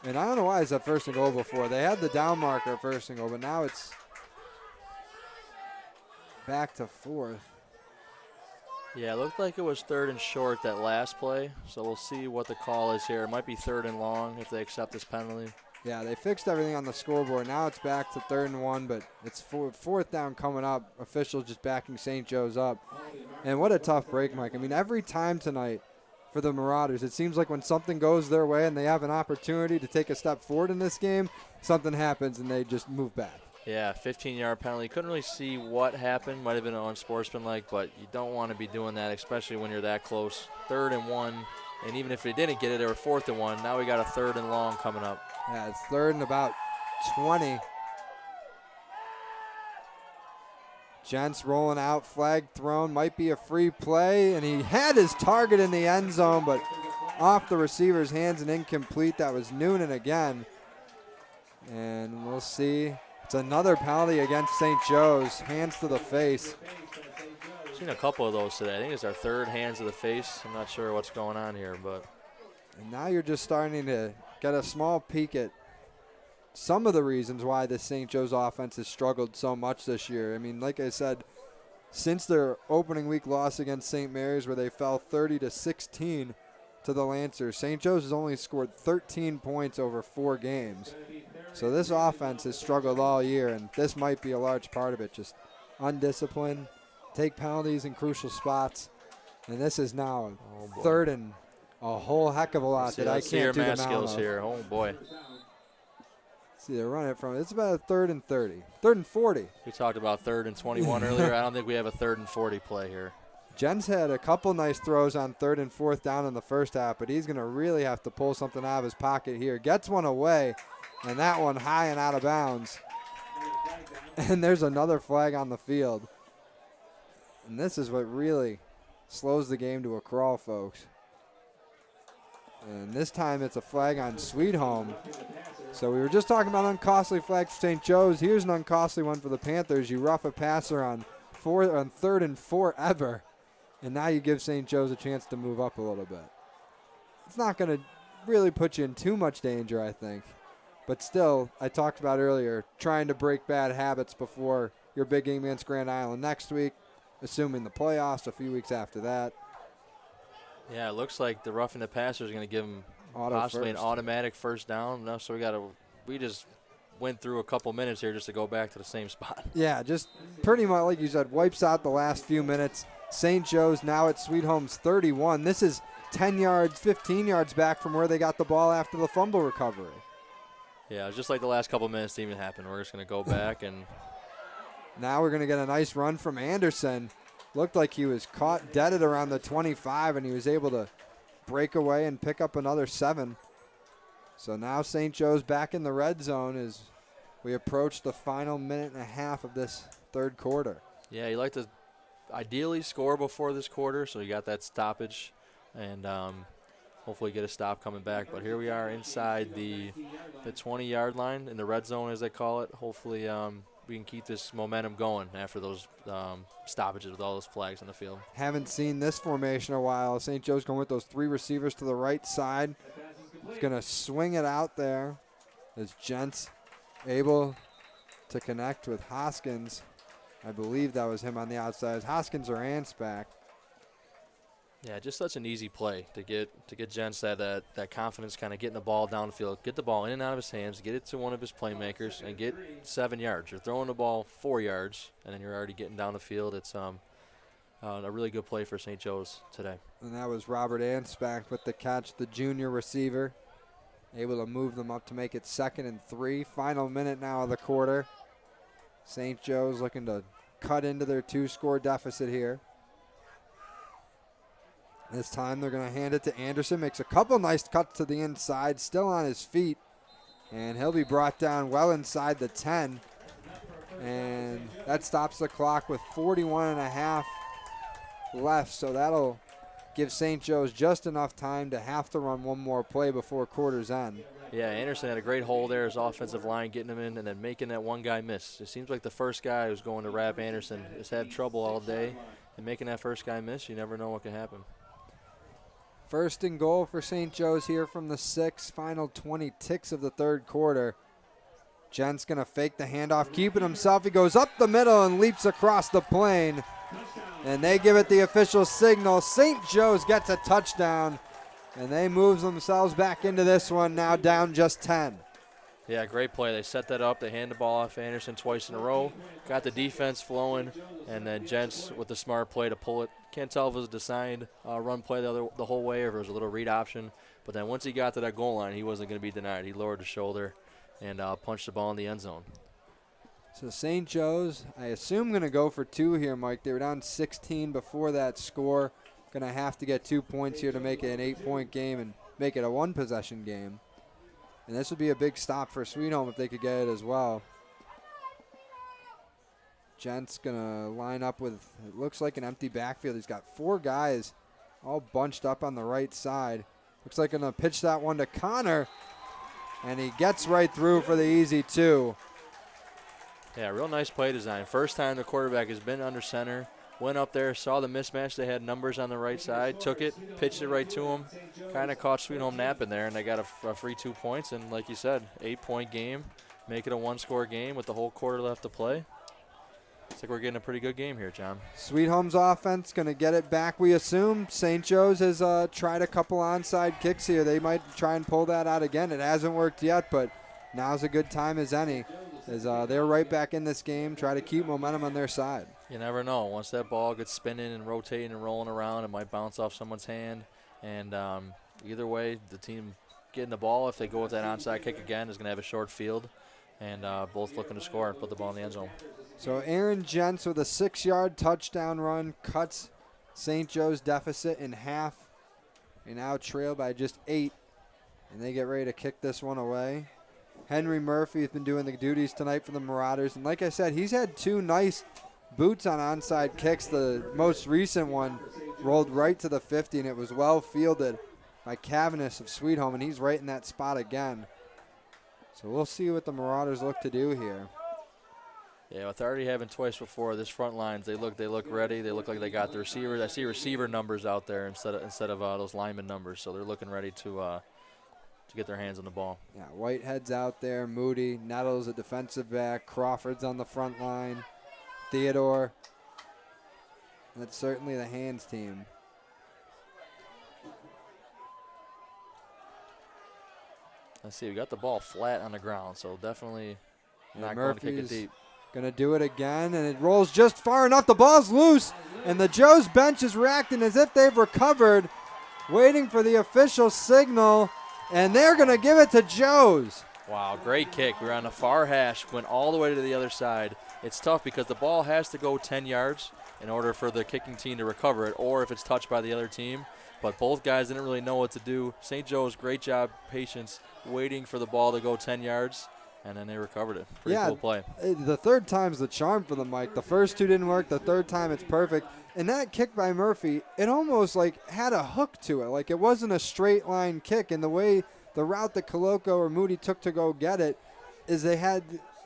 And I don't know why it's a first and goal before. They had the down marker at first and goal, but now it's back to 4th. Yeah, it looked like it was 3rd and short that last play, so we'll see what the call is here. It might be 3rd and long if they accept this penalty. Yeah, they fixed everything on the scoreboard. Now it's back to 3rd and 1, but it's 4th down coming up. Officials just backing St. Joe's up. And what a tough break, Mike. I mean, every time tonight for the Marauders, it seems like when something goes their way and they have an opportunity to take a step forward in this game, something happens and they just move back. Yeah, 15-yard penalty. Couldn't really see what happened. Might have been unsportsmanlike, but you don't want to be doing that, especially when you're that close. 3rd and 1, and even if they didn't get it, they were 4th and 1. Now we got a 3rd and long coming up. Yeah, it's 3rd and about 20. Gents rolling out, flag thrown, might be a free play, and he had his target in the end zone, but off the receiver's hands and incomplete. That was Noonan again. And we'll see. It's another penalty against St. Joe's, hands to the face. Seen a couple of those today. I think it's our 3rd hands to the face. I'm not sure what's going on here, but. And now you're just starting to get a small peek at some of the reasons why the St. Joe's offense has struggled so much this year. I mean, like I said, since their opening week loss against St. Mary's where they fell 30-16 to the Lancers, St. Joe's has only scored 13 points over 4 games. So this offense has struggled all year, and this might be a large part of it. Just undisciplined, take penalties in crucial spots, and this is now 3rd and a whole heck of a lot that I can't do the amount skills of. here. Oh boy. See, they're running it from. It's about a 3rd and 30, 3rd and 40. We talked about 3rd and 21 earlier. I don't think we have a 3rd and 40 play here. Jens had a couple nice throws on 3rd and 4th down in the first half, but he's going to really have to pull something out of his pocket here. Gets one away, and that one high and out of bounds. And there's another flag on the field. And this is what really slows the game to a crawl, folks. And this time it's a flag on Sweet Home. So we were just talking about uncostly flags for St. Joe's. Here's an uncostly one for the Panthers. You rough a passer on 3rd and 4 ever. And now you give St. Joe's a chance to move up a little bit. It's not going to really put you in too much danger, I think. But still, I talked about earlier, trying to break bad habits before your big game against Grand Island next week, assuming the playoffs a few weeks after that. Yeah, it looks like the roughing the passer is going to give him possibly an automatic 1st down. No, so we just went through a couple minutes here just to go back to the same spot. Yeah, just pretty much like you said, wipes out the last few minutes. St. Joe's now at Sweet Home's 31. This is 10 yards, 15 yards back from where they got the ball after the fumble recovery. Yeah, it's just like the last couple minutes didn't even happen. We're just going to go back and. Now we're going to get a nice run from Anderson. Looked like he was caught dead at around the 25, and he was able to break away and pick up another 7. So now St. Joe's back in the red zone as we approach the final minute and a half of this 3rd quarter. Yeah, you like to ideally score before this quarter, so you got that stoppage and hopefully get a stop coming back. But here we are inside the 20-yard line in the red zone, as they call it. Hopefully we can keep this momentum going after those stoppages with all those flags on the field. Haven't seen this formation in a while. St. Joe's going with those 3 receivers to the right side. He's going to swing it out there as Gents able to connect with Hoskins. I believe that was him on the outside. Hoskins or Ansbach. Yeah, just such an easy play to get Gents that confidence, kind of getting the ball downfield, get the ball in and out of his hands, get it to one of his playmakers, and get 7 yards. You're throwing the ball 4 yards, and then you're already getting down the field. It's a really good play for St. Joe's today. And that was Robert Ansbach with the catch, the junior receiver, able to move them up to make it 2nd and 3. Final minute now of the quarter. St. Joe's looking to cut into their 2-score deficit here. This time they're going to hand it to Anderson. Makes a couple nice cuts to the inside, still on his feet. And he'll be brought down well inside the 10. And that stops the clock with 41.5 left. So that'll give St. Joe's just enough time to have to run one more play before quarter's end. Yeah, Anderson had a great hold there, his offensive line getting him in and then making that one guy miss. It seems like the first guy who's going to wrap Anderson has had trouble all day. And making that first guy miss, you never know what can happen. 1st and goal for St. Joe's here from the 6. Final 20 ticks of the 3rd quarter. Gent's going to fake the handoff, keeping himself. He goes up the middle and leaps across the plane. And they give it the official signal. St. Joe's gets a touchdown. And they move themselves back into this one, now down just 10. Yeah, great play. They set that up. They hand the ball off Anderson twice in a row. Got the defense flowing, and then Gents with the smart play to pull it. Can't tell if it was a designed run play the whole way or if it was a little read option. But then once he got to that goal line, he wasn't going to be denied. He lowered the shoulder and punched the ball in the end zone. So St. Joe's, I assume, going to go for 2 here, Mike. They were down 16 before that score. Going to have to get 2 points here to make it an 8-point game and make it a 1-possession game. And this would be a big stop for Sweet Home if they could get it as well. Gent's going to line up with, it looks like an empty backfield. He's got 4 guys all bunched up on the right side. Looks like going to pitch that one to Connor. And he gets right through for the easy 2. Yeah, real nice play design. First time the quarterback has been under center. Went up there, saw the mismatch. They had numbers on the right side, took it, pitched it right to him. Kind of caught Sweet Home napping there, and they got a free 2 points. And like you said, 8-point game. Make it a 1-score game with the whole quarter left to play. Looks like we're getting a pretty good game here, John. Sweet Home's offense going to get it back, we assume. St. Joe's has tried a couple onside kicks here. They might try and pull that out again. It hasn't worked yet, but now's a good time as any. As they're right back in this game, try to keep momentum on their side. You never know. Once that ball gets spinning and rotating and rolling around, it might bounce off someone's hand. And either way, the team getting the ball, if they go with that onside kick again, is going to have a short field. And both looking to score and put the ball in the end zone. So Aaron Gents with a 6-yard touchdown run cuts St. Joe's deficit in half. They now trail by just 8. And they get ready to kick this one away. Henry Murphy has been doing the duties tonight for the Marauders. And like I said, he's had 2 nice boots on onside kicks. The most recent one rolled right to the 50, and it was well fielded by Cavanis of Sweet Home, and he's right in that spot again. So we'll see what the Marauders look to do here. Yeah, with already having twice before, this front lines, they look ready. They look like they got the receivers. I see receiver numbers out there instead of those lineman numbers, so they're looking ready to get their hands on the ball. Yeah, Whitehead's out there, Moody, Nettles a defensive back, Crawford's on the front line, Theodore. That's certainly the hands team. Let's see, we got the ball flat on the ground, so definitely not going to kick it deep. Going to do it again, and it rolls just far enough. The ball's loose, and the Joe's bench is reacting as if they've recovered, waiting for the official signal, and they're going to give it to Joe's. Wow, great kick. We were on the far hash, went all the way to the other side. It's tough because the ball has to go 10 yards in order for the kicking team to recover it, or if it's touched by the other team. But both guys didn't really know what to do. St. Joe's, great job, patience, waiting for the ball to go 10 yards, and then they recovered it. Pretty cool play. The third time's the charm for them, Mike. The first 2 didn't work. The third time it's perfect. And that kick by Murphy, it almost like had a hook to it. Like it wasn't a straight line kick. And the way the route that Coloco or Moody took to go get it is they had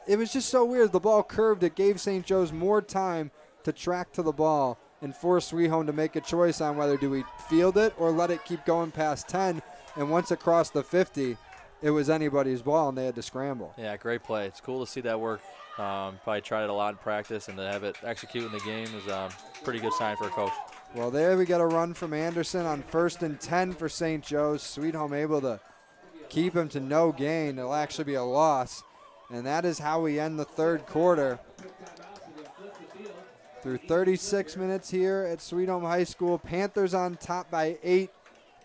it was just so weird. The ball curved. It gave St. Joe's more time to track to the ball and force Sweet Home to make a choice on whether do we field it or let it keep going past 10. And once it crossed the 50, it was anybody's ball, and they had to scramble. Yeah, great play. It's cool to see that work. Probably tried it a lot in practice, and to have it execute in the game is a pretty good sign for a coach. Well, there we get a run from Anderson on 1st and 10 for St. Joe's. Sweet Home able to keep him to no gain. It'll actually be a loss. And that is how we end the third quarter. Through 36 minutes here at Sweet Home High School, Panthers on top by 8,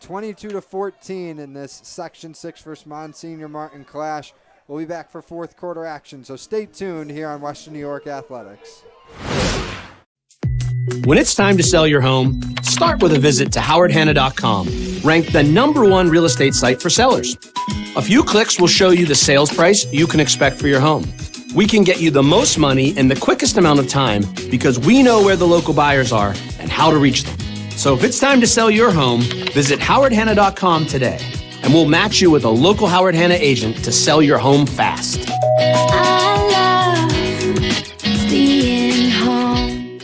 22-14 in this Section 6 versus Monsignor Martin clash. We'll be back for fourth quarter action, so stay tuned here on Western New York Athletics. When it's time to sell your home, start with a visit to howardhanna.com, ranked the #1 real estate site for sellers. A few clicks will show you the sales price you can expect for your home. We can get you the most money in the quickest amount of time because we know where the local buyers are and how to reach them. So if it's time to sell your home, visit howardhanna.com today, and we'll match you with a local Howard Hanna agent to sell your home fast. I love being home.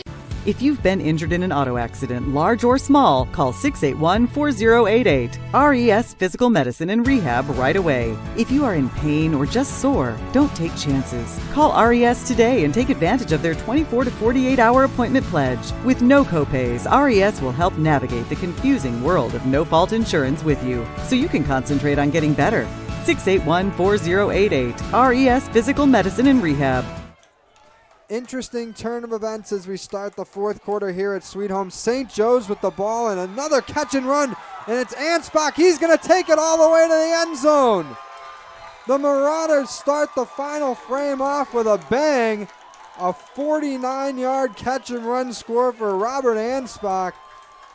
If you've been injured in an auto accident, large or small, call 681-4088. RES Physical Medicine and Rehab right away. If you are in pain or just sore, don't take chances. Call RES today and take advantage of their 24 to 48-hour appointment pledge. With no copays, RES will help navigate the confusing world of no-fault insurance with you, so you can concentrate on getting better. 681-4088. RES Physical Medicine and Rehab. Interesting turn of events as we start the fourth quarter here at Sweet Home. St. Joe's with the ball and another catch and run, and it's Ansbach. He's going to take it all the way to the end zone. The Marauders start the final frame off with a bang. A 49-yard catch and run score for Robert Ansbach.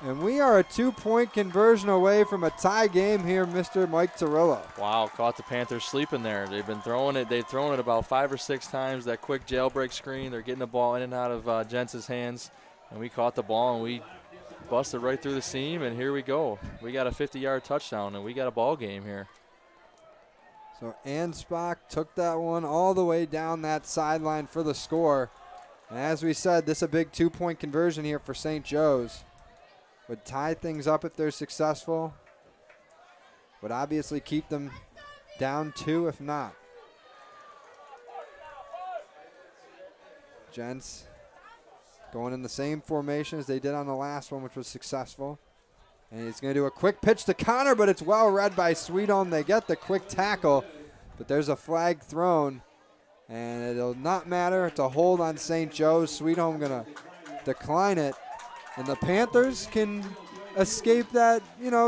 And we are a 2-point conversion away from a tie game here, Mr. Mike Torillo. Wow, caught the Panthers sleeping there. They've been throwing it. They've thrown it about 5 or 6 times. That quick jailbreak screen, they're getting the ball in and out of Jensen's hands. And we caught the ball, and we busted right through the seam, and here we go. We got a 50-yard touchdown, and we got a ball game here. So Ansbach took that one all the way down that sideline for the score. And as we said, this is a big 2-point conversion here for St. Joe's. Would tie things up if they're successful. Would obviously keep them down 2 if not. Gents going in the same formation as they did on the last one, which was successful. And he's going to do a quick pitch to Connor, but it's well read by Sweet Home. They get the quick tackle, but there's a flag thrown, and it'll not matter. It's a hold on St. Joe's. Sweet Home going to decline it. And the Panthers can escape that,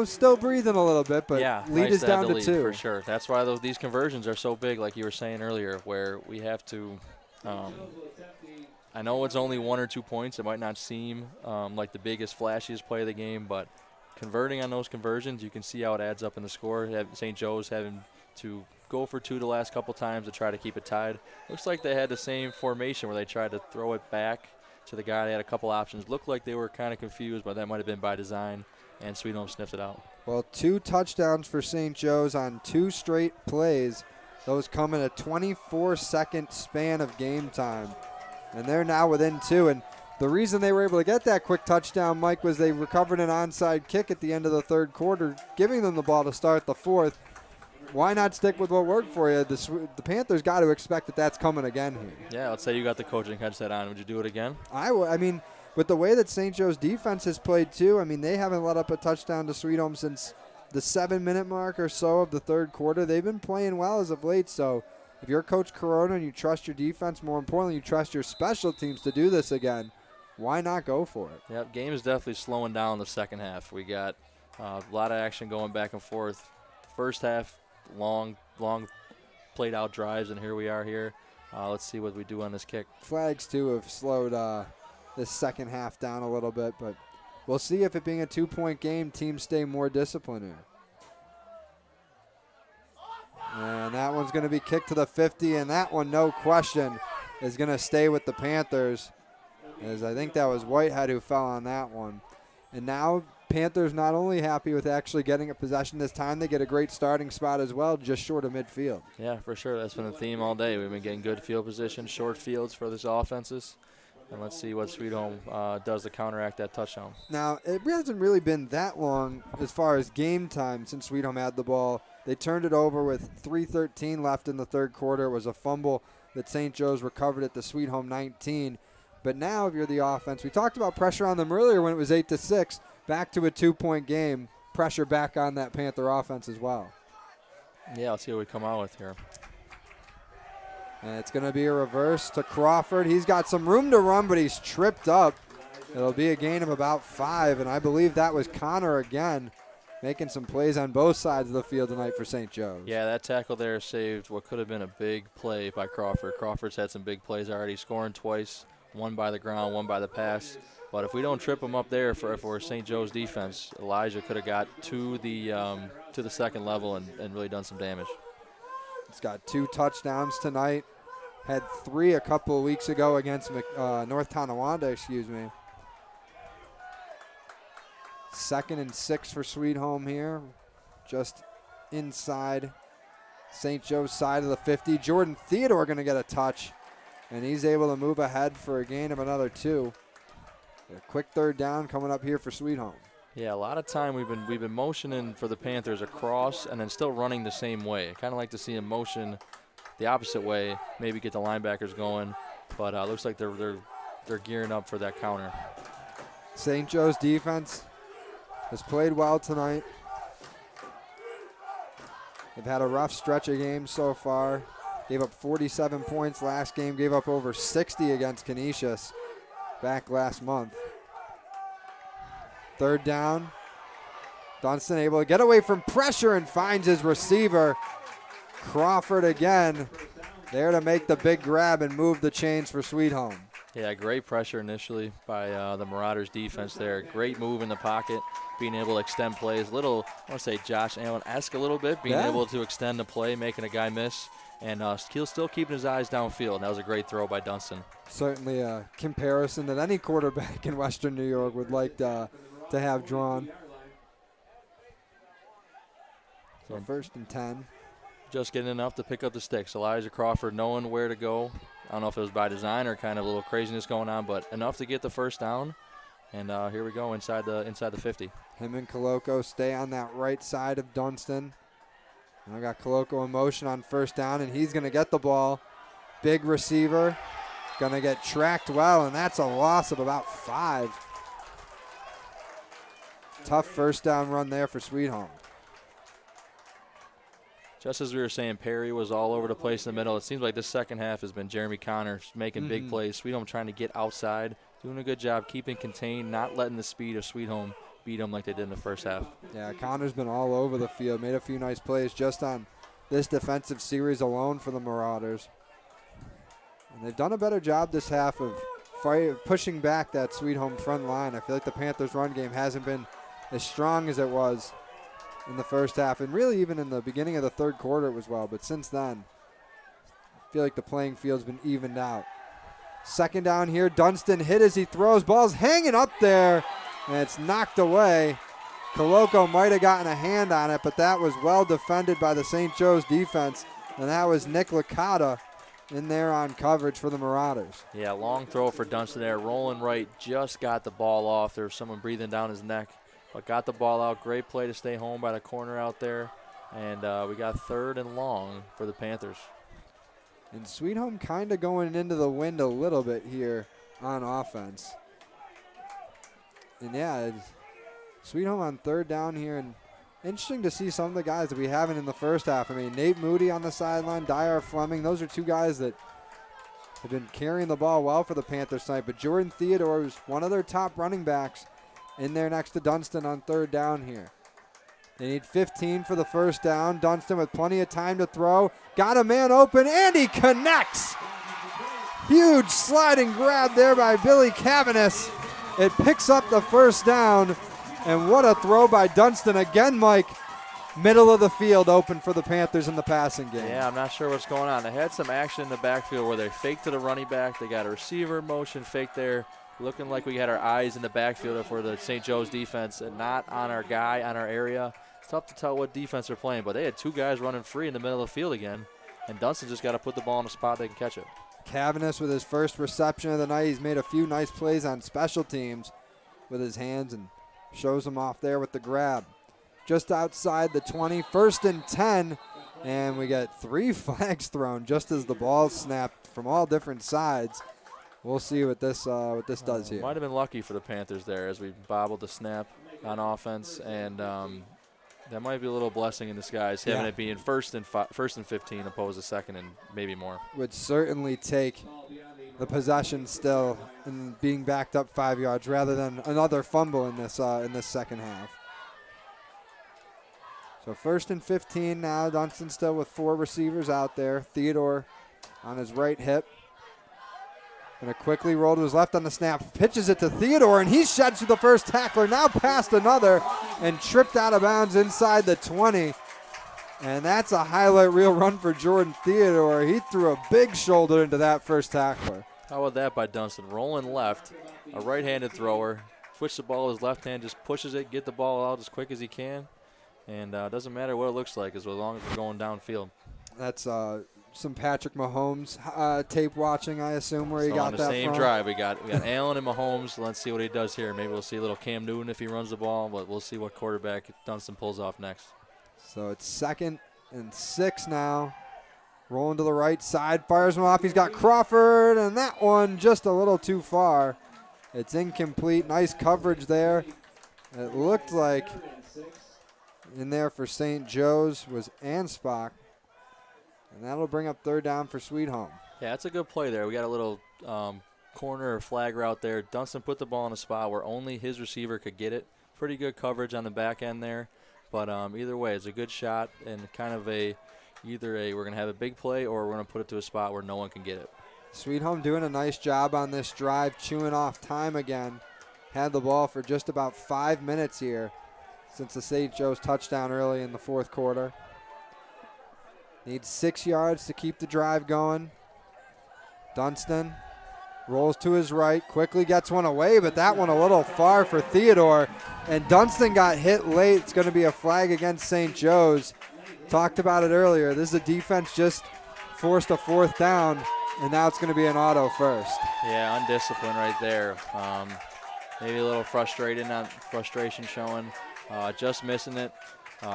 still breathing a little bit, but yeah, lead nice is down to lead 2. For sure. That's why these conversions are so big, like you were saying earlier, where we have to I know it's only 1 or 2 points. It might not seem like the biggest, flashiest play of the game, but converting on those conversions, you can see how it adds up in the score. St. Joe's having to go for 2 the last couple times to try to keep it tied. Looks like they had the same formation where they tried to throw it back to the guy. They had a couple options. Looked like they were kind of confused, but that might have been by design, and Sweet Home sniffed it out. Well, 2 touchdowns for St. Joe's on 2 straight plays. Those come in a 24-second span of game time, and they're now within 2. And the reason they were able to get that quick touchdown, Mike, was they recovered an onside kick at the end of the third quarter, giving them the ball to start the fourth. Why not stick with what worked for you? The Panthers got to expect that that's coming again here. Yeah, let's say you got the coaching headset on. Would you do it again? I mean, with the way that St. Joe's defense has played too, I mean, they haven't let up a touchdown to Sweet Home since the 7-minute mark or so of the third quarter. They've been playing well as of late, so if you're Coach Corona and you trust your defense, more importantly, you trust your special teams to do this again, why not go for it? Yep, game is definitely slowing down the second half. We got a lot of action going back and forth. First half, long played out drives, and here we are here. Let's see what we do on this kick. Flags too have slowed this second half down a little bit, but we'll see if it being a 2-point game, teams stay more disciplined here. And that one's going to be kicked to the 50, and that one, no question, is going to stay with the Panthers, as I think that was Whitehead who fell on that one. And now Panthers not only happy with actually getting a possession this time, they get a great starting spot as well, just short of midfield. Yeah, for sure. That's been the theme all day. We've been getting good field position, short fields for this offenses. And let's see what Sweet Home does to counteract that touchdown. Now, it hasn't really been that long as far as game time since Sweet Home had the ball. They turned it over with 3:13 left in the third quarter. It was a fumble that St. Joe's recovered at the Sweet Home 19. But now, if you're the offense, we talked about pressure on them earlier when it was 8-6. Back to a 2-point game. Pressure back on that Panther offense as well. Yeah, let's see what we come out with here. And it's going to be a reverse to Crawford. He's got some room to run, but he's tripped up. It'll be a gain of about 5, and I believe that was Connor again, making some plays on both sides of the field tonight for St. Joe's. Yeah, that tackle there saved what could have been a big play by Crawford. Crawford's had some big plays already, scoring twice, one by the ground, one by the pass. But if we don't trip him up there for St. Joe's defense, Elijah could have got to the second level and really done some damage. He's got 2 touchdowns tonight. Had 3 a couple of weeks ago against North Tonawanda, excuse me. 2nd and 6 for Sweet Home here. Just inside St. Joe's side of the 50. Jordan Theodore going to get a touch, and he's able to move ahead for a gain of another 2. A quick third down coming up here for Sweet Home. Yeah, a lot of time we've been motioning for the Panthers across and then still running the same way. I kind of like to see them motion the opposite way, maybe get the linebackers going, but looks like they're gearing up for that counter. St. Joe's defense has played well tonight. They've had a rough stretch of games so far. Gave up 47 points last game, gave up over 60 against Canisius back last month. Third down. Dunston able to get away from pressure and finds his receiver. Crawford again there to make the big grab and move the chains for Sweet Home. Yeah, great pressure initially by the Marauders defense there. Great move in the pocket, being able to extend plays. Little, I want to say Josh Allen-esque a little bit, being able to extend the play, making a guy miss. And he's still keeping his eyes downfield. That was a great throw by Dunston. Certainly a comparison that any quarterback in Western New York would like to have drawn. So 1st and 10. Just getting enough to pick up the sticks. Elijah Crawford knowing where to go. I don't know if it was by design or kind of a little craziness going on, but enough to get the first down. And here we go inside the 50. Him and Coloco stay on that right side of Dunston. I got Coloco in motion on first down, and he's going to get the ball. Big receiver. Going to get tracked well, and that's a loss of about 5. Tough first down run there for Sweet Home. Just as we were saying, Perry was all over the place in the middle. It seems like this second half has been Jeremy Connor making big plays. Sweet Home trying to get outside, doing a good job keeping contained, not letting the speed of Sweet Home beat them like they did in the first half. Yeah, Connor's been all over the field, made a few nice plays just on this defensive series alone for the Marauders. And they've done a better job this half of pushing back that Sweet Home front line. I feel like the Panthers' run game hasn't been as strong as it was in the first half, and really even in the beginning of the third quarter it was well, but since then, I feel like the playing field's been evened out. Second down here, Dunston hit as he throws, ball's hanging up there, and it's knocked away. Coloco might have gotten a hand on it, but that was well defended by the St. Joe's defense, and that was Nick Licata in there on coverage for the Marauders. Yeah, long throw for Dunston there, rolling right, just got the ball off. There was someone breathing down his neck, but got the ball out. Great play to stay home by the corner out there, and we got 3rd and long for the Panthers. And Sweet Home kind of going into the wind a little bit here on offense. And yeah, Sweet Home on 3rd down here, and interesting to see some of the guys that we haven't in the first half. I mean, Nate Moody on the sideline, Dyer Fleming, those are 2 guys that have been carrying the ball well for the Panthers tonight, but Jordan Theodore is one of their top running backs in there next to Dunston on 3rd down here. They need 15 for the first down. Dunston with plenty of time to throw. Got a man open, and he connects. Huge sliding grab there by Billy Cavanis. It picks up the first down, and what a throw by Dunston. Again, Mike, middle of the field open for the Panthers in the passing game. Yeah, I'm not sure what's going on. They had some action in the backfield where they faked to the running back. They got a receiver motion fake there, looking like we had our eyes in the backfield for the St. Joe's defense and not on our guy, on our area. It's tough to tell what defense they're playing, but they had 2 guys running free in the middle of the field again, and Dunston just got to put the ball in a spot they can catch it. Cavanis with his first reception of the night. He's made a few nice plays on special teams with his hands and shows them off there with the grab. Just outside the 20, 1st and 10, and we get 3 flags thrown just as the ball snapped from all different sides. We'll see what this does here. Might have been lucky for the Panthers there as we bobbled the snap on offense, and that might be a little blessing in disguise, having it being first and 15 opposed to second and maybe more. Would certainly take the possession still and being backed up 5 yards rather than another fumble in this second half. So 1st and 15 now. Dunston still with 4 receivers out there. Theodore on his right hip. Going to quickly roll to his left on the snap. Pitches it to Theodore, and he sheds through the first tackler. Now past another and tripped out of bounds inside the 20. And that's a highlight reel run for Jordan Theodore. He threw a big shoulder into that first tackler. How about that by Dunston? Rolling left, a right-handed thrower. Switch the ball with his left hand, just pushes it, get the ball out as quick as he can. And it doesn't matter what it looks like as long as we're going downfield. That's some Patrick Mahomes tape watching, I assume, where he got that from. On the same drive, we got Allen and Mahomes. Let's see what he does here. Maybe we'll see a little Cam Newton if he runs the ball, but we'll see what quarterback Dunston pulls off next. So it's 2nd and 6 now. Rolling to the right side, fires him off. He's got Crawford, and that one just a little too far. It's incomplete. Nice coverage there. It looked like in there for St. Joe's was Anspach. And that'll bring up 3rd down for Sweet Home. Yeah, that's a good play there. We got a little corner or flag route there. Dunston put the ball in a spot where only his receiver could get it. Pretty good coverage on the back end there. But either way, it's a good shot and kind of either we're going to have a big play or we're going to put it to a spot where no one can get it. Sweet Home doing a nice job on this drive, chewing off time again. Had the ball for just about 5 minutes here since the St. Joe's touchdown early in the 4th quarter. Needs 6 yards to keep the drive going. Dunston rolls to his right, quickly gets one away, but that one a little far for Theodore. And Dunston got hit late. It's going to be a flag against St. Joe's. Talked about it earlier. This is a defense just forced a 4th down, and now it's going to be an auto first. Yeah, undisciplined right there. Maybe a little frustration showing. Just missing it.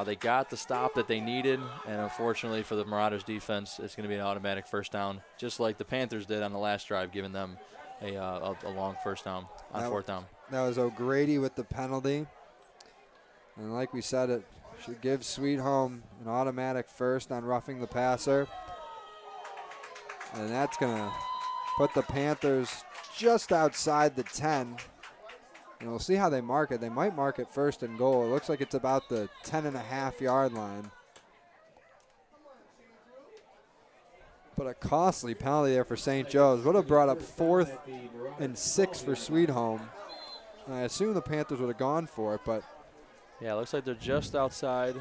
They got the stop that they needed, and unfortunately for the Marauders defense, it's going to be an automatic 1st down, just like the Panthers did on the last drive, giving them a long 1st down on 4th down. That was O'Grady with the penalty. And like we said, it should give Sweet Home an automatic 1st on roughing the passer. And that's going to put the Panthers just outside the 10. And we'll see how they mark it. They might mark it 1st and goal. It looks like it's about the 10.5-yard line. But a costly penalty there for St. Joe's. Would have brought up 4th and 6 for Sweet Home. And I assume the Panthers would have gone for it, but yeah, it looks like they're just outside.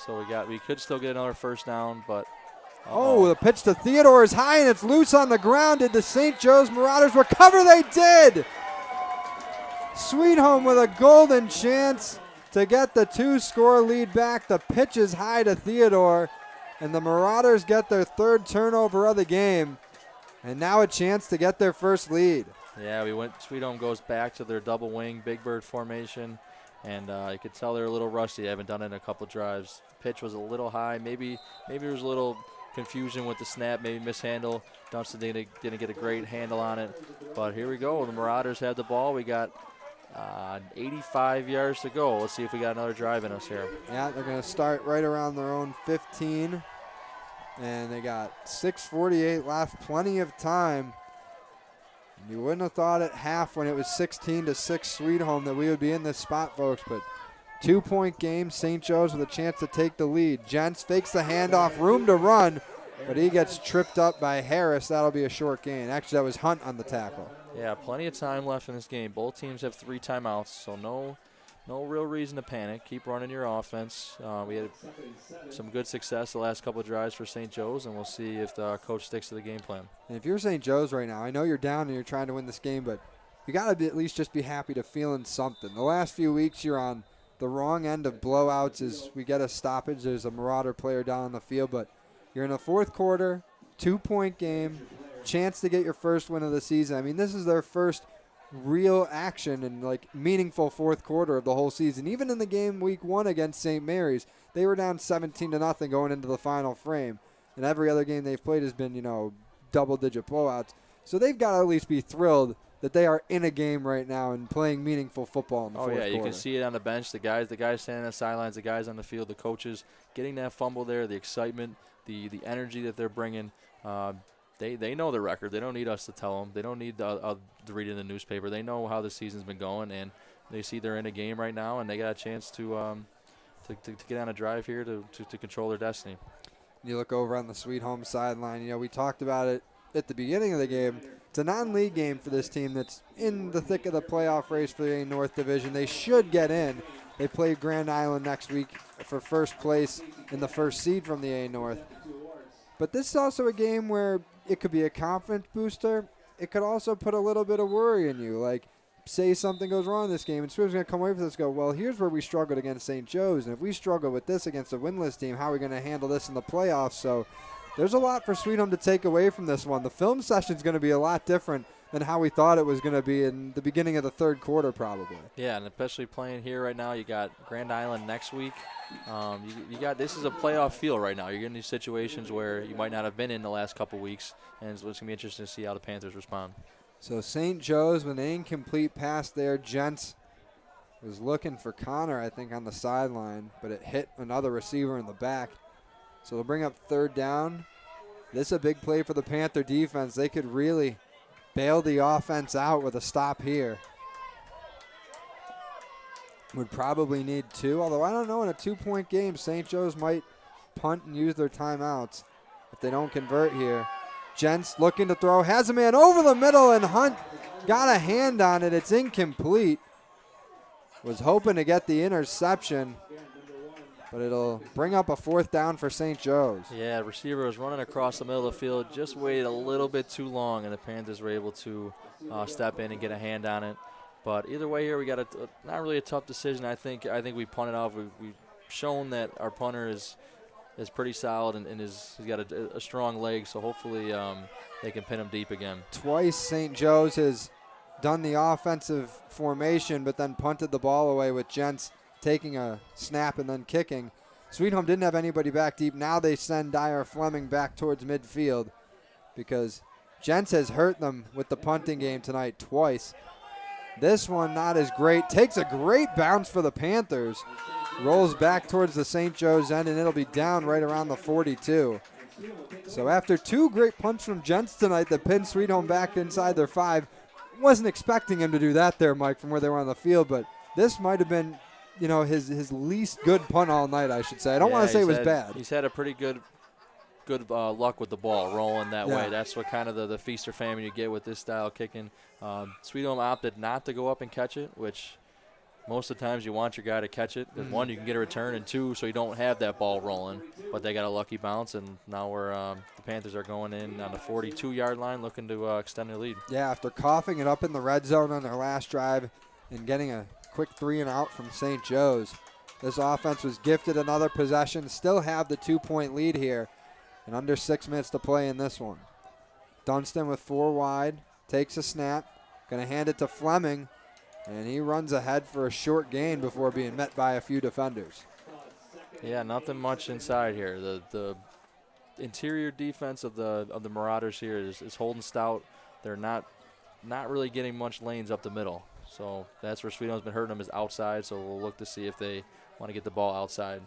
So we could still get another 1st down, but the pitch to Theodore is high and it's loose on the ground. Did the St. Joe's Marauders recover? They did. Sweet Home with a golden chance to get the 2-score lead back. The pitch is high to Theodore, and the Marauders get their 3rd turnover of the game, and now a chance to get their 1st lead. Yeah, Sweet Home goes back to their double wing, Big Bird formation, and you could tell they're a little rusty. They haven't done it in a couple drives. Pitch was a little high. Maybe there was a little confusion with the snap, maybe mishandle. Dunston didn't get a great handle on it, but here we go. The Marauders have the ball. We got 85 yards to go. Let's see if we got another drive in us here. Yeah, they're going to start right around their own 15. And they got 6:48 left, plenty of time. You wouldn't have thought at half when it was 16-6 Sweet Home that we would be in this spot, folks. But 2-point game, St. Joe's with a chance to take the lead. Jentz fakes the handoff, room to run, but he gets tripped up by Harris. That'll be a short gain. Actually, that was Hunt on the tackle. Yeah, plenty of time left in this game. Both teams have 3 timeouts, so no real reason to panic. Keep running your offense. We had some good success the last couple of drives for St. Joe's, and we'll see if the coach sticks to the game plan. And if you're St. Joe's right now, I know you're down and you're trying to win this game, but you got to at least just be happy to feeling something. The last few weeks, you're on the wrong end of blowouts as we get a stoppage. There's a Marauder player down on the field, but you're in the fourth quarter, 2-point game, chance to get your first win of the season. I mean, this is their first real action and like meaningful fourth quarter of the whole season. Even in the game week 1 against St. Mary's, they were down 17-0 going into the final frame. And every other game they've played has been, double-digit blowouts. So they've got to at least be thrilled that they are in a game right now and playing meaningful football in the fourth quarter. You can see it on the bench. The guys standing on the sidelines, the guys on the field, the coaches getting that fumble there, the excitement, the energy that they're bringing. They know the record. They don't need us to tell them. They don't need to read it in the newspaper. They know how the season's been going, and they see they're in a game right now, and they got a chance to get on a drive here to control their destiny. You look over on the Sweet Home sideline. We talked about it at the beginning of the game. It's a non-league game for this team that's in the thick of the playoff race for the A North Division. They should get in. They play Grand Island next week for first place in the first seed from the A North. But this is also a game where it could be a confidence booster. It could also put a little bit of worry in you. Like, say something goes wrong in this game, and Swift's going to come away from this and go, well, here's where we struggled against St. Joe's, and if we struggle with this against a winless team, how are we going to handle this in the playoffs? So there's a lot for Sweet Home to take away from this one. The film session is going to be a lot different than how we thought it was going to be in the beginning of the third quarter probably. Yeah, and especially playing here right now, you got Grand Island next week. You got this is a playoff feel right now. You're getting these situations where you might not have been in the last couple weeks, and it's going to be interesting to see how the Panthers respond. So St. Joe's with an incomplete pass there. Gents was looking for Connor, I think, on the sideline, but it hit another receiver in the back. So they'll bring up third down. This is a big play for the Panther defense. They could really bail the offense out with a stop here. Would probably need 2, although I don't know, in a 2-point game, St. Joe's might punt and use their timeouts if they don't convert here. Gents looking to throw, has a man over the middle, and Hunt got a hand on it. It's incomplete. Was hoping to get the interception, but it'll bring up a fourth down for St. Joe's. Yeah, receiver was running across the middle of the field, just waited a little bit too long, and the Panthers were able to step in and get a hand on it. But either way here, we got not really a tough decision. I think we punted off. We've shown that our punter is pretty solid and he's got a strong leg, so hopefully they can pin him deep again. Twice St. Joe's has done the offensive formation but then punted the ball away with Gents taking a snap and then kicking. Sweet Home didn't have anybody back deep. Now they send Dyer Fleming back towards midfield because Gents has hurt them with the punting game tonight twice. This one not as great. Takes a great bounce for the Panthers. Rolls back towards the St. Joe's end, and it'll be down right around the 42. So after 2 great punts from Gents tonight that pinned Sweet Home back inside their 5, wasn't expecting him to do that there, Mike, from where they were on the field, but this might have been, his least good punt all night, I should say. I don't want to say it was bad. He's had a pretty good luck with the ball rolling that way. That's what kind of the feast or famine you get with this style kicking. Sweet Home opted not to go up and catch it, which most of the times you want your guy to catch it. Then 1, you can get a return, and 2, so you don't have that ball rolling. But they got a lucky bounce, and now the Panthers are going in on the 42-yard line looking to extend their lead. Yeah, after coughing it up in the red zone on their last drive and getting a quick 3-and-out from St. Joe's, this offense was gifted another possession, still have the 2-point lead here, and under 6 minutes to play in this one. Dunstan with 4 wide, takes a snap, going to hand it to Fleming, and he runs ahead for a short gain before being met by a few defenders. Yeah, nothing much inside here. The interior defense of the Marauders here is holding stout. They're not really getting much lanes up the middle. So that's where Sweet Home's been hurting them is outside. So we'll look to see if they want to get the ball outside.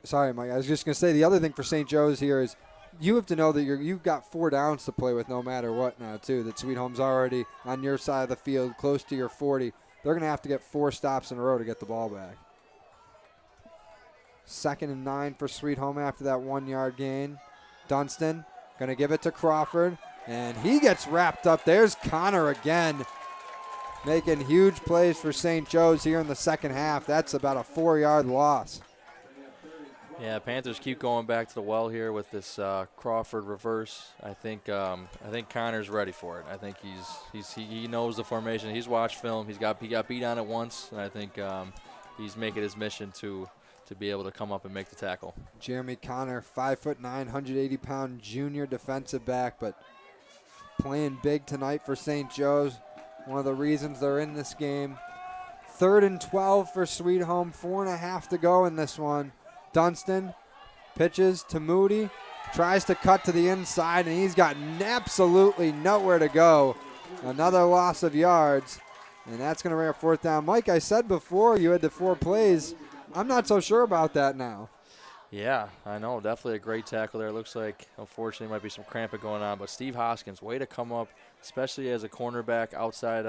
Sorry, Mike. I was just going to say the other thing for St. Joe's here is you have to know that you've got 4 downs to play with no matter what now, too. That Sweet Home's already on your side of the field, close to your 40. They're going to have to get 4 stops in a row to get the ball back. 2nd and 9 for Sweet Home after that 1-yard gain. Dunstan going to give it to Crawford, and he gets wrapped up. There's Connor again, making huge plays for St. Joe's here in the second half. That's about a 4-yard loss. Yeah, Panthers keep going back to the well here with this Crawford reverse. I think Connor's ready for it. I think he knows the formation. He's watched film. He got beat on it once, and I think he's making his mission to be able to come up and make the tackle. Jeremy Connor, 5'9", 180-pound junior defensive back, but playing big tonight for St. Joe's. One of the reasons they're in this game. 3rd and 12 for Sweet Home. 4.5 to go in this one. Dunstan pitches to Moody, tries to cut to the inside, and he's got absolutely nowhere to go. Another loss of yards, and that's going to bring up 4th down. Mike, I said before you had the 4 plays. I'm not so sure about that now. Yeah, I know. Definitely a great tackle there. Looks like, unfortunately, might be some cramping going on. But Steve Hoskins, way to come up, especially as a cornerback, outside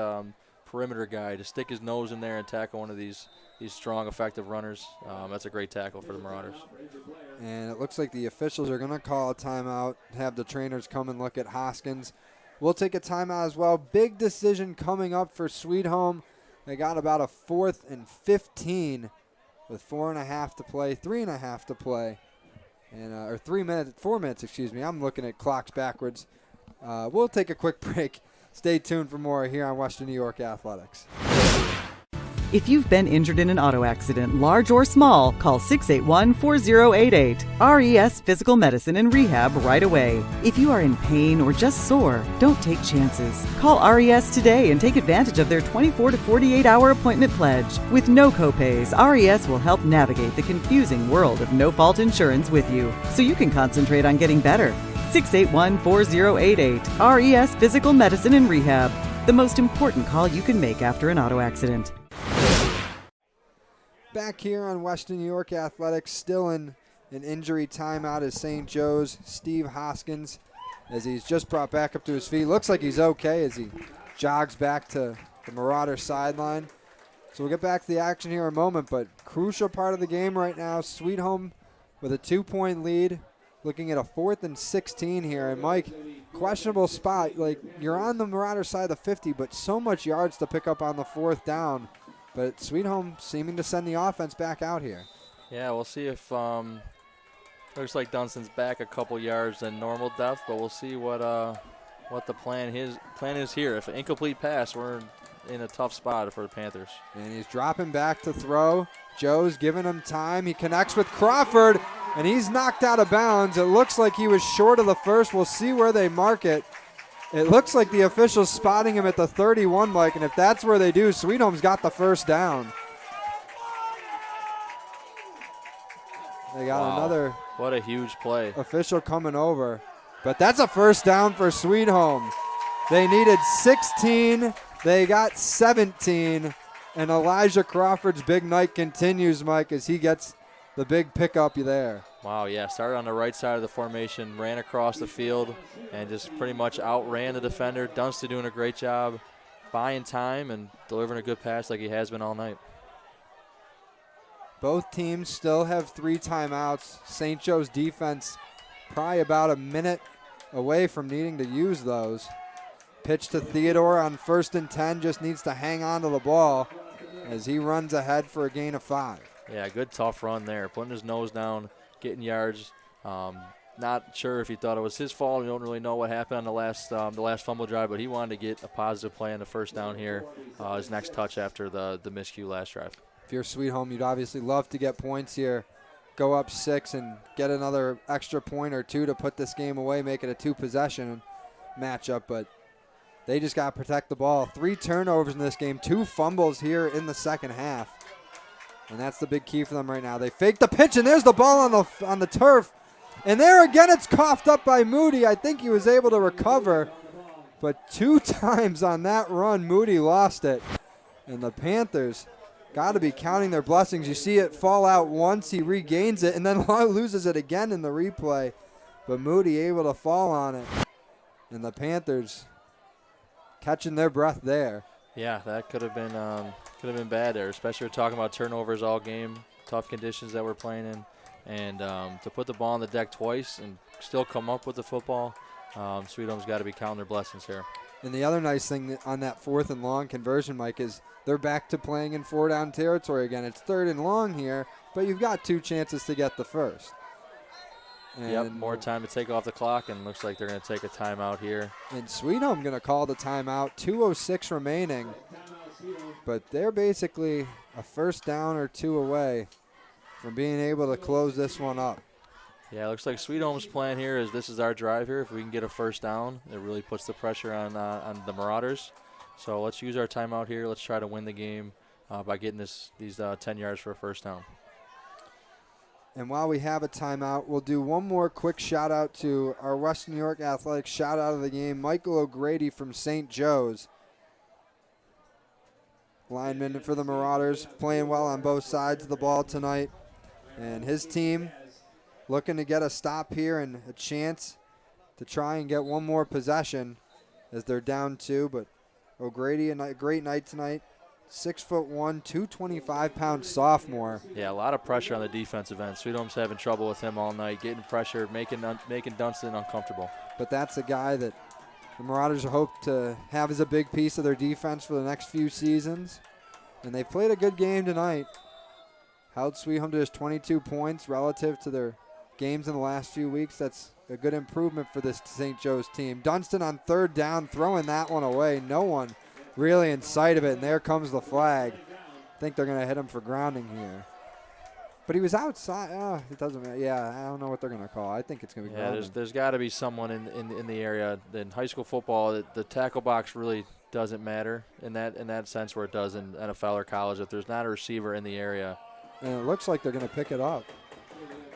perimeter guy, to stick his nose in there and tackle one of these strong, effective runners. That's a great tackle for the Marauders. And it looks like the officials are going to call a timeout, have the trainers come and look at Hoskins. We'll take a timeout as well. Big decision coming up for Sweet Home. They got about a 4th and 15 with 4.5 to play, 3.5 to play, and or 4 minutes, excuse me. I'm looking at clocks backwards. We'll take a quick break. Stay tuned for more here on Western New York Athletics. If you've been injured in an auto accident, large or small, call 681-4088. RES Physical Medicine and Rehab right away. If you are in pain or just sore, don't take chances. Call RES today and take advantage of their 24 to 48-hour appointment pledge. With no copays, RES will help navigate the confusing world of no-fault insurance with you, so you can concentrate on getting better. 681-4088. RES Physical Medicine and Rehab. The most important call you can make after an auto accident. Back here on Western New York Athletics, still in an injury timeout is St. Joe's Steve Hoskins, as he's just brought back up to his feet. Looks like he's okay as he jogs back to the Marauder sideline. So we'll get back to the action here in a moment, but crucial part of the game right now. Sweet Home with a 2-point lead, looking at a 4th and 16 here. And Mike, questionable spot. Like, you're on the Marauder side of the 50, but so much yards to pick up on the 4th down. But Sweet Home seeming to send the offense back out here. Yeah, we'll see if looks like Dunstan's back a couple yards than normal depth, but we'll see what the plan is here. If an incomplete pass, we're in a tough spot for the Panthers. And he's dropping back to throw. Joe's giving him time. He connects with Crawford, and he's knocked out of bounds. It looks like he was short of the first. We'll see where they mark it. It looks like the official's spotting him at the 31, Mike, and if that's where they do, Sweet Home's got the 1st down. They got another. What a huge play. Official coming over. But that's a 1st down for Sweet Home. They needed 16. They got 17. And Elijah Crawford's big night continues, Mike, as he gets the big pickup there. Wow, yeah, started on the right side of the formation, ran across the field, and just pretty much outran the defender. Dunstan doing a great job buying time and delivering a good pass like he has been all night. Both teams still have 3 timeouts. St. Joe's defense probably about a minute away from needing to use those. Pitch to Theodore on 1st and 10, just needs to hang on to the ball as he runs ahead for a gain of 5. Yeah, good tough run there, putting his nose down, getting yards. Not sure if he thought it was his fault. We don't really know what happened on the last fumble drive, but he wanted to get a positive play on the 1st down here, his next touch after the miscue last drive. If you're Sweet Home, you'd obviously love to get points here, go up 6 and get another extra point or 2 to put this game away, make it a 2-possession matchup, but they just got to protect the ball. 3 turnovers in this game, 2 fumbles here in the second half. And that's the big key for them right now. They fake the pitch, and there's the ball on the turf. And there again, it's coughed up by Moody. I think he was able to recover. But 2 times on that run, Moody lost it. And the Panthers got to be counting their blessings. You see it fall out once, he regains it, and then loses it again in the replay. But Moody able to fall on it. And the Panthers catching their breath there. Yeah, that could have been bad there, especially we're talking about turnovers all game, tough conditions that we're playing in, and to put the ball on the deck twice and still come up with the football, Sweet Home's got to be counting their blessings here. And the other nice thing on that 4th and long conversion, Mike, is they're back to playing in 4-down territory again. It's 3rd and long here, but you've got 2 chances to get the first. And yep, more time to take off the clock, and looks like they're going to take a timeout here. And Sweet Home going to call the timeout. 2:06 remaining, but they're basically a first down or 2 away from being able to close this one up. Yeah, it looks like Sweet Home's plan here is this is our drive here. If we can get a first down, it really puts the pressure on the Marauders. So let's use our timeout here. Let's try to win the game by getting these 10 yards for a first down. And while we have a timeout, we'll do one more quick shout-out to our Western New York Athletics shout-out of the game, Michael O'Grady from St. Joe's. Lineman for the Marauders, playing well on both sides of the ball tonight. And his team looking to get a stop here and a chance to try and get one more possession as they're down 2. But O'Grady, a great night tonight. 6'1", 225-pound sophomore. Yeah, a lot of pressure on the defensive end. Sweet Home's having trouble with him all night, getting pressure, making Dunston uncomfortable. But that's a guy that the Marauders hope to have as a big piece of their defense for the next few seasons. And they played a good game tonight. Held Sweet Home to just 22 points relative to their games in the last few weeks. That's a good improvement for this St. Joe's team. Dunston on 3rd down, throwing that one away. No one really in sight of it, and there comes the flag. I think they're going to hit him for grounding here. But he was outside. Oh, it doesn't matter. Yeah, I don't know what they're going to call. I think it's going to be grounding. There's got to be someone in the area. In high school football, the tackle box really doesn't matter in that sense where it does in NFL or college. If there's not a receiver in the area. And it looks like they're going to pick it up.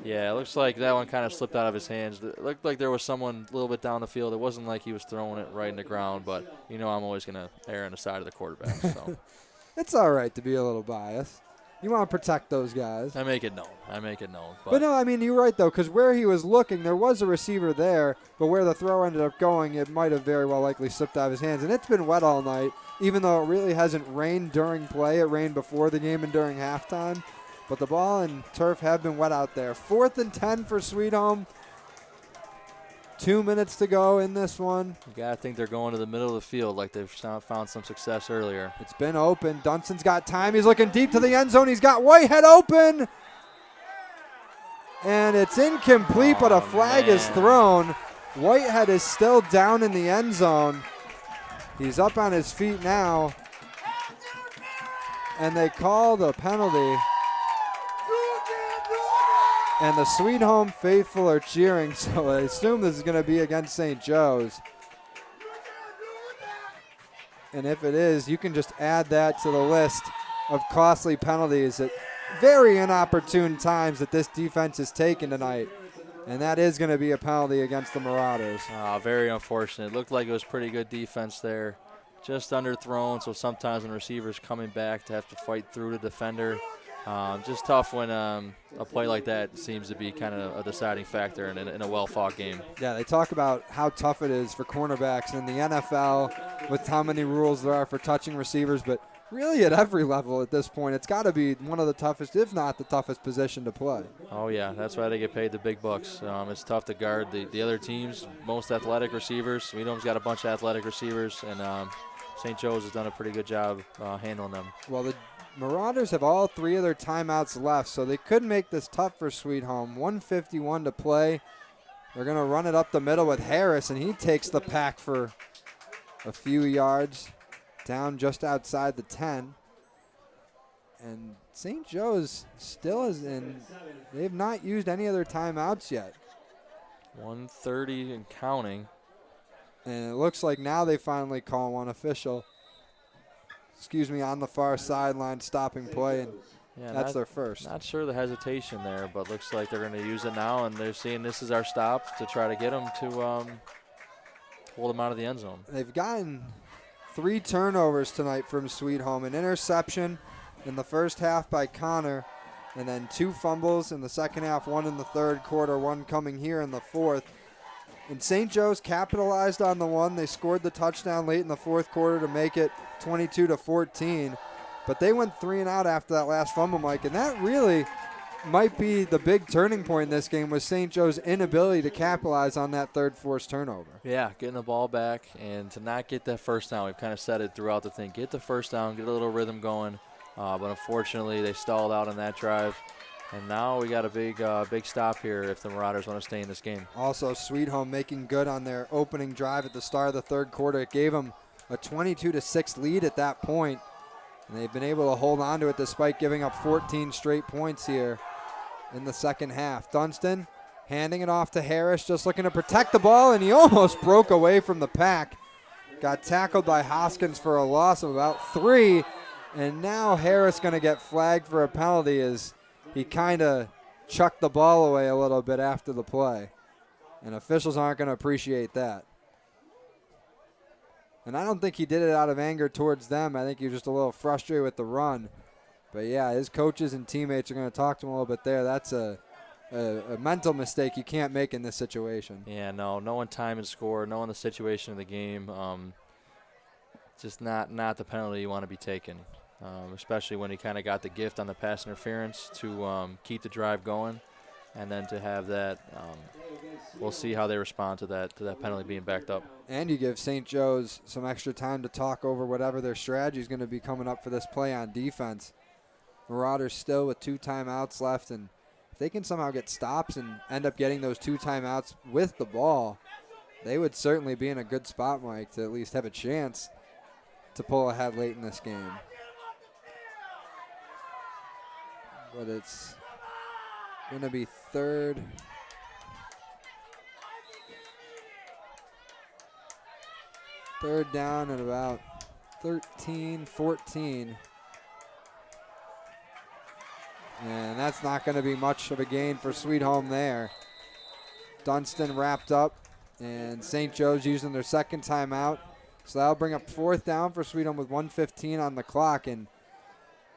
Yeah, it looks like that one kind of slipped out of his hands. It looked like there was someone a little bit down the field. It wasn't like he was throwing it right in the ground, but I'm always going to err on the side of the quarterback. So it's all right to be a little biased. You want to protect those guys. I make it known. But no, I mean, you're right, though, because where he was looking, there was a receiver there, but where the throw ended up going, it might have very well likely slipped out of his hands. And it's been wet all night, even though it really hasn't rained during play. It rained before the game and during halftime. But the ball and turf have been wet out there. 4th and 10 for Sweet Home. 2 minutes to go in this one. You got to think they're going to the middle of the field like they've found some success earlier. It's been open. Dunston's got time. He's looking deep to the end zone. He's got Whitehead open. And it's incomplete, but a flag is thrown. Whitehead is still down in the end zone. He's up on his feet now. And they call the penalty. And the Sweet Home faithful are cheering, so I assume this is going to be against St. Joe's. And if it is, you can just add that to the list of costly penalties at very inopportune times that this defense has taken tonight. And that is going to be a penalty against the Marauders. Very unfortunate. It looked like it was pretty good defense there. Just underthrown, so sometimes when receivers coming back to have to fight through the defender. Just tough when a play like that seems to be kind of a deciding factor in a well-fought game. Yeah, they talk about how tough it is for cornerbacks in the NFL with how many rules there are for touching receivers, but really at every level at this point, it's got to be one of the toughest, if not the toughest position to play. Oh, yeah, that's why they get paid the big bucks. It's tough to guard the other teams, most athletic receivers. Sweet Home's got a bunch of athletic receivers, and St. Joe's has done a pretty good job handling them. Well, the Marauders have all 3 of their timeouts left, so they could make this tough for Sweet Home. 1:51 to play. They're going to run it up the middle with Harris, and he takes the pack for a few yards down just outside the 10. And St. Joe's still is in. They have not used any of their timeouts yet. 1:30 and counting. And it looks like now they finally call one official. On the far sideline, stopping play, and that's their first. Not sure the hesitation there, but looks like they're going to use it now, and they're seeing this is our stop to try to get them to hold them out of the end zone. They've gotten 3 turnovers tonight from Sweet Home. An interception in the first half by Connor, and then 2 fumbles in the second half, 1 in the third quarter, 1 coming here in the fourth. And St. Joe's capitalized on the one. They scored the touchdown late in the fourth quarter to make it 22-14. But they went 3 and out after that last fumble, Mike. And that really might be the big turning point in this game was St. Joe's inability to capitalize on that third forced turnover. Yeah, getting the ball back and to not get that first down. We've kind of said it throughout the thing. Get the first down, get a little rhythm going. But unfortunately, they stalled out on that drive. And now we got a big stop here if the Marauders want to stay in this game. Also, Sweet Home making good on their opening drive at the start of the third quarter. It gave them a 22-6 lead at that point. And they've been able to hold on to it despite giving up 14 straight points here in the second half. Dunstan handing it off to Harris, just looking to protect the ball, and he almost broke away from the pack. Got tackled by Hoskins for a loss of about 3, and now Harris going to get flagged for a penalty as he kind of chucked the ball away a little bit after the play. And officials aren't going to appreciate that. And I don't think he did it out of anger towards them. I think he was just a little frustrated with the run. But, yeah, his coaches and teammates are going to talk to him a little bit there. That's a mental mistake you can't make in this situation. Yeah, no, knowing time and score, knowing the situation of the game, just not the penalty you want to be taking, especially when he kind of got the gift on the pass interference to keep the drive going. And then to have that, we'll see how they respond to that penalty being backed up. And you give St. Joe's some extra time to talk over whatever their strategy is going to be coming up for this play on defense. Marauders still with 2 timeouts left, and if they can somehow get stops and end up getting those 2 timeouts with the ball, they would certainly be in a good spot, Mike, to at least have a chance to pull ahead late in this game. But it's going to be third down at about 13-14. And that's not going to be much of a gain for Sweet Home there. Dunstan wrapped up, and St. Joe's using their second timeout. So that'll bring up 4th down for Sweet Home with 1:15 on the clock. And,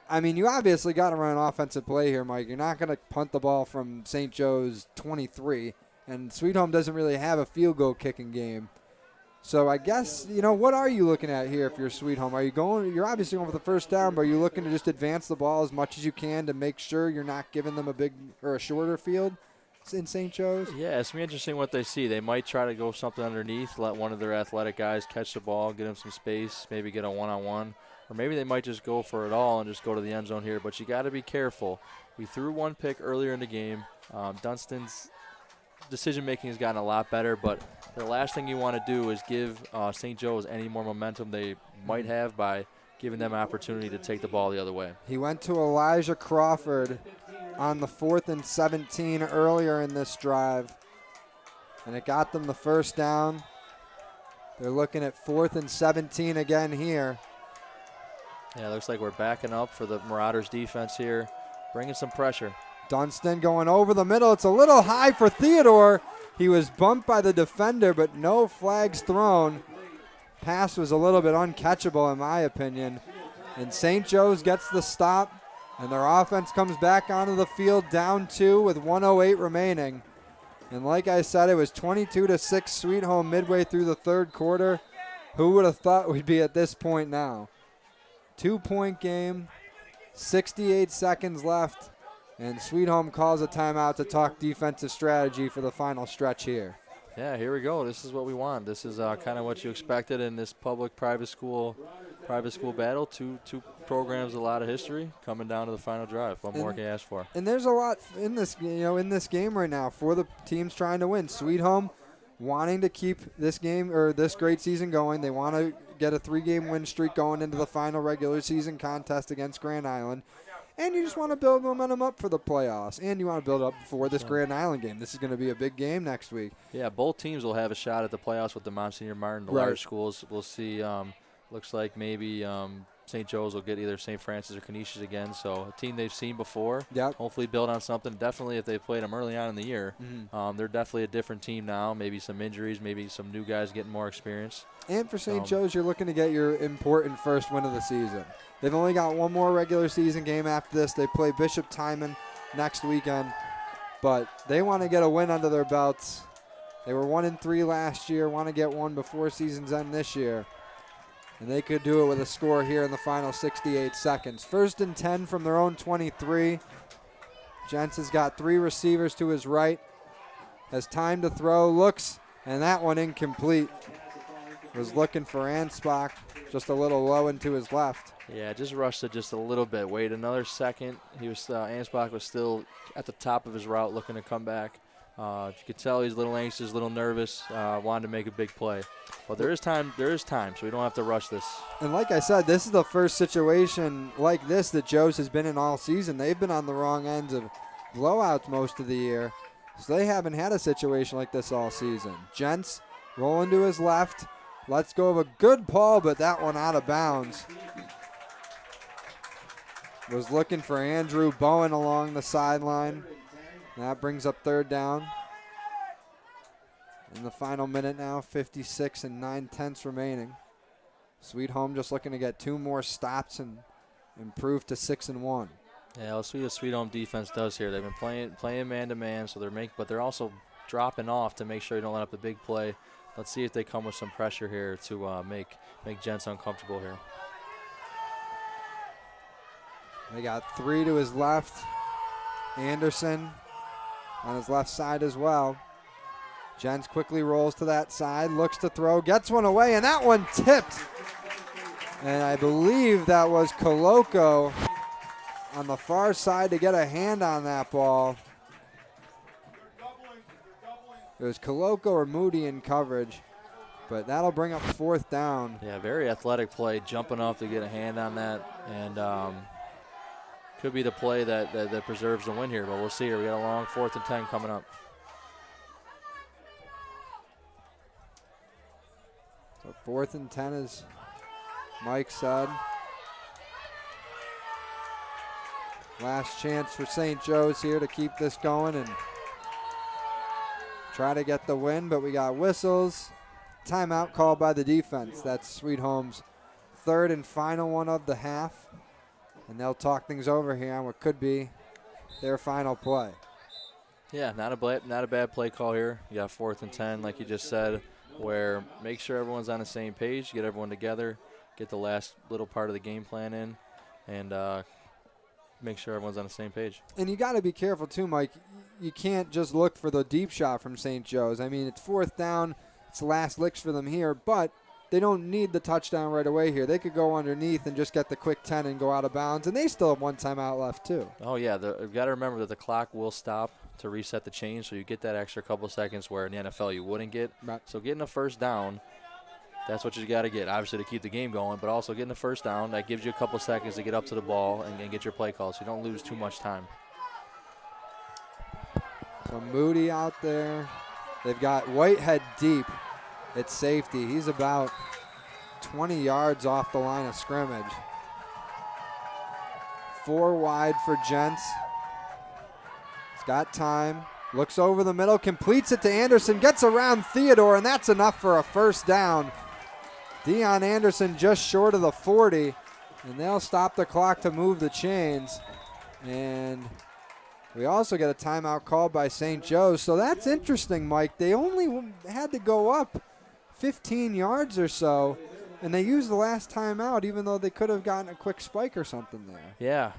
I mean, you obviously got to run an offensive play here, Mike. You're not going to punt the ball from St. Joe's 23. And Sweet Home doesn't really have a field goal kicking game. So I guess, what are you looking at here if you're Sweet Home? You're obviously going for the first down, but are you looking to just advance the ball as much as you can to make sure you're not giving them a big or a shorter field in St. Joe's? Yeah, it's going to be interesting what they see. They might try to go something underneath, let one of their athletic guys catch the ball, get him some space, maybe get a one-on-one. Or maybe they might just go for it all and just go to the end zone here. But you got to be careful. We threw 1 pick earlier in the game. Dunstan's decision-making has gotten a lot better, but the last thing you want to do is give St. Joe's any more momentum they might have by giving them an opportunity to take the ball the other way. He went to Elijah Crawford on the 4th and 17 earlier in this drive, and it got them the first down. They're looking at 4th and 17 again here. Yeah, it looks like we're backing up for the Marauders defense here, bringing some pressure. Dunstan going over the middle. It's a little high for Theodore. He was bumped by the defender, but no flags thrown. Pass was a little bit uncatchable in my opinion. And St. Joe's gets the stop, and their offense comes back onto the field down 2 with 1:08 remaining. And like I said, it was 22-6 Sweet Home midway through the third quarter. Who would have thought we'd be at this point now? 2-point game, 68 seconds left. And Sweet Home calls a timeout to talk defensive strategy for the final stretch here. Yeah, here we go. This is what we want. This is kind of what you expected in this public-private school battle. Two programs, a lot of history coming down to the final drive. What more can you ask for? And there's a lot in this, in this game right now for the teams trying to win. Sweet Home wanting to keep this game or this great season going. They want to get a 3-game win streak going into the final regular season contest against Grand Island. And you just want to build momentum up for the playoffs. And you want to build up for this Grand Island game. This is going to be a big game next week. Yeah, both teams will have a shot at the playoffs with the Monsignor Martin, the large schools. We'll see. Looks like maybe St. Joe's will get either St. Francis or Canisius again. So a team they've seen before. Yep. Hopefully build on something. Definitely if they played them early on in the year. They're definitely a different team now. Maybe some injuries, maybe some new guys getting more experience. And for St. Joe's, you're looking to get your important first win of the season. They've only got one more regular season game after this. They play Bishop Timon next weekend. But they want to get a win under their belts. They were 1-3 last year, want to get one before season's end this year. And they could do it with a score here in the final 68 seconds. 1st and 10 from their own 23. Jentz has got 3 receivers to his right. Has time to throw, looks, and that one incomplete. Was looking for Ansbach, just a little low and to his left. Yeah, just rushed it just a little bit. Wait another second. He was Ansbach was still at the top of his route, looking to come back. You could tell he's a little anxious, a little nervous. Wanted to make a big play, but there is time. There is time, so we don't have to rush this. And like I said, this is the first situation like this that Joe's has been in all season. They've been on the wrong ends of blowouts most of the year, so they haven't had a situation like this all season. Jentz rolling to his left. Let's go of a good ball, but that one out of bounds. Was looking for Andrew Bowen along the sideline. That brings up 3rd down. In the final minute now, 56 and 9/10 remaining. Sweet Home just looking to get 2 more stops and improve to 6-1. Yeah, let's see what Sweet Home defense does here. They've been playing man-to-man, so but they're also dropping off to make sure you don't let up the big play. Let's see if they come with some pressure here to make Jentz uncomfortable here. They got 3 to his left. Anderson on his left side as well. Jentz quickly rolls to that side, looks to throw, gets one away, and that one tipped. And I believe that was Coloco on the far side to get a hand on that ball. It was Coloco or Moody in coverage, but that'll bring up 4th down. Yeah, very athletic play, jumping up to get a hand on that, and could be the play that preserves the win here, but we'll see here. We got a long 4th and 10 coming up. So 4th and 10, as Mike said. Last chance for St. Joe's here to keep this going and try to get the win, but we got whistles. Timeout called by the defense. That's Sweet Home's 3rd and final one of the half. And they'll talk things over here on what could be their final play. Yeah, not a bad play call here. You got 4th and 10, like you just said, where make sure everyone's on the same page, get everyone together, get the last little part of the game plan in, and make sure everyone's on the same page. And you got to be careful too, Mike. You can't just look for the deep shot from St. Joe's. I mean, it's 4th down. It's the last licks for them here, but they don't need the touchdown right away here. They could go underneath and just get the quick 10 and go out of bounds, and they still have 1 timeout left too. Oh, yeah. You've got to remember that the clock will stop to reset the chain, so you get that extra couple seconds where in the NFL you wouldn't get. Right. So getting a 1st down, that's what you got to get, obviously, to keep the game going, but also getting a 1st down, that gives you a couple seconds to get up to the ball and get your play call, so you don't lose too much time. So Moody out there. They've got Whitehead deep at safety. He's about 20 yards off the line of scrimmage. 4 wide for Jentz. He's got time. Looks over the middle, completes it to Anderson, gets around Theodore, and that's enough for a 1st down. Deion Anderson just short of the 40, and they'll stop the clock to move the chains. And we also get a timeout called by St. Joe's. So that's interesting, Mike. They only had to go up 15 yards or so, and they used the last timeout, even though they could have gotten a quick spike or something there. Yeah.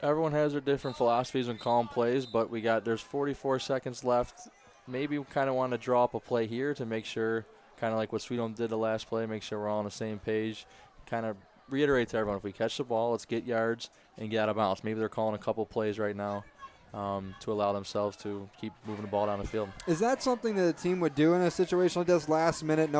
Everyone has their different philosophies when calling plays, but there's 44 seconds left. Maybe we kind of want to draw up a play here to make sure, kind of like what Sweet Home did the last play, make sure we're all on the same page. Kind of reiterate to everyone, if we catch the ball, let's get yards and get out of bounds. Maybe they're calling a couple plays right now to allow themselves to keep moving the ball down the field. Is that something that a team would do in a situation like this, last minute, no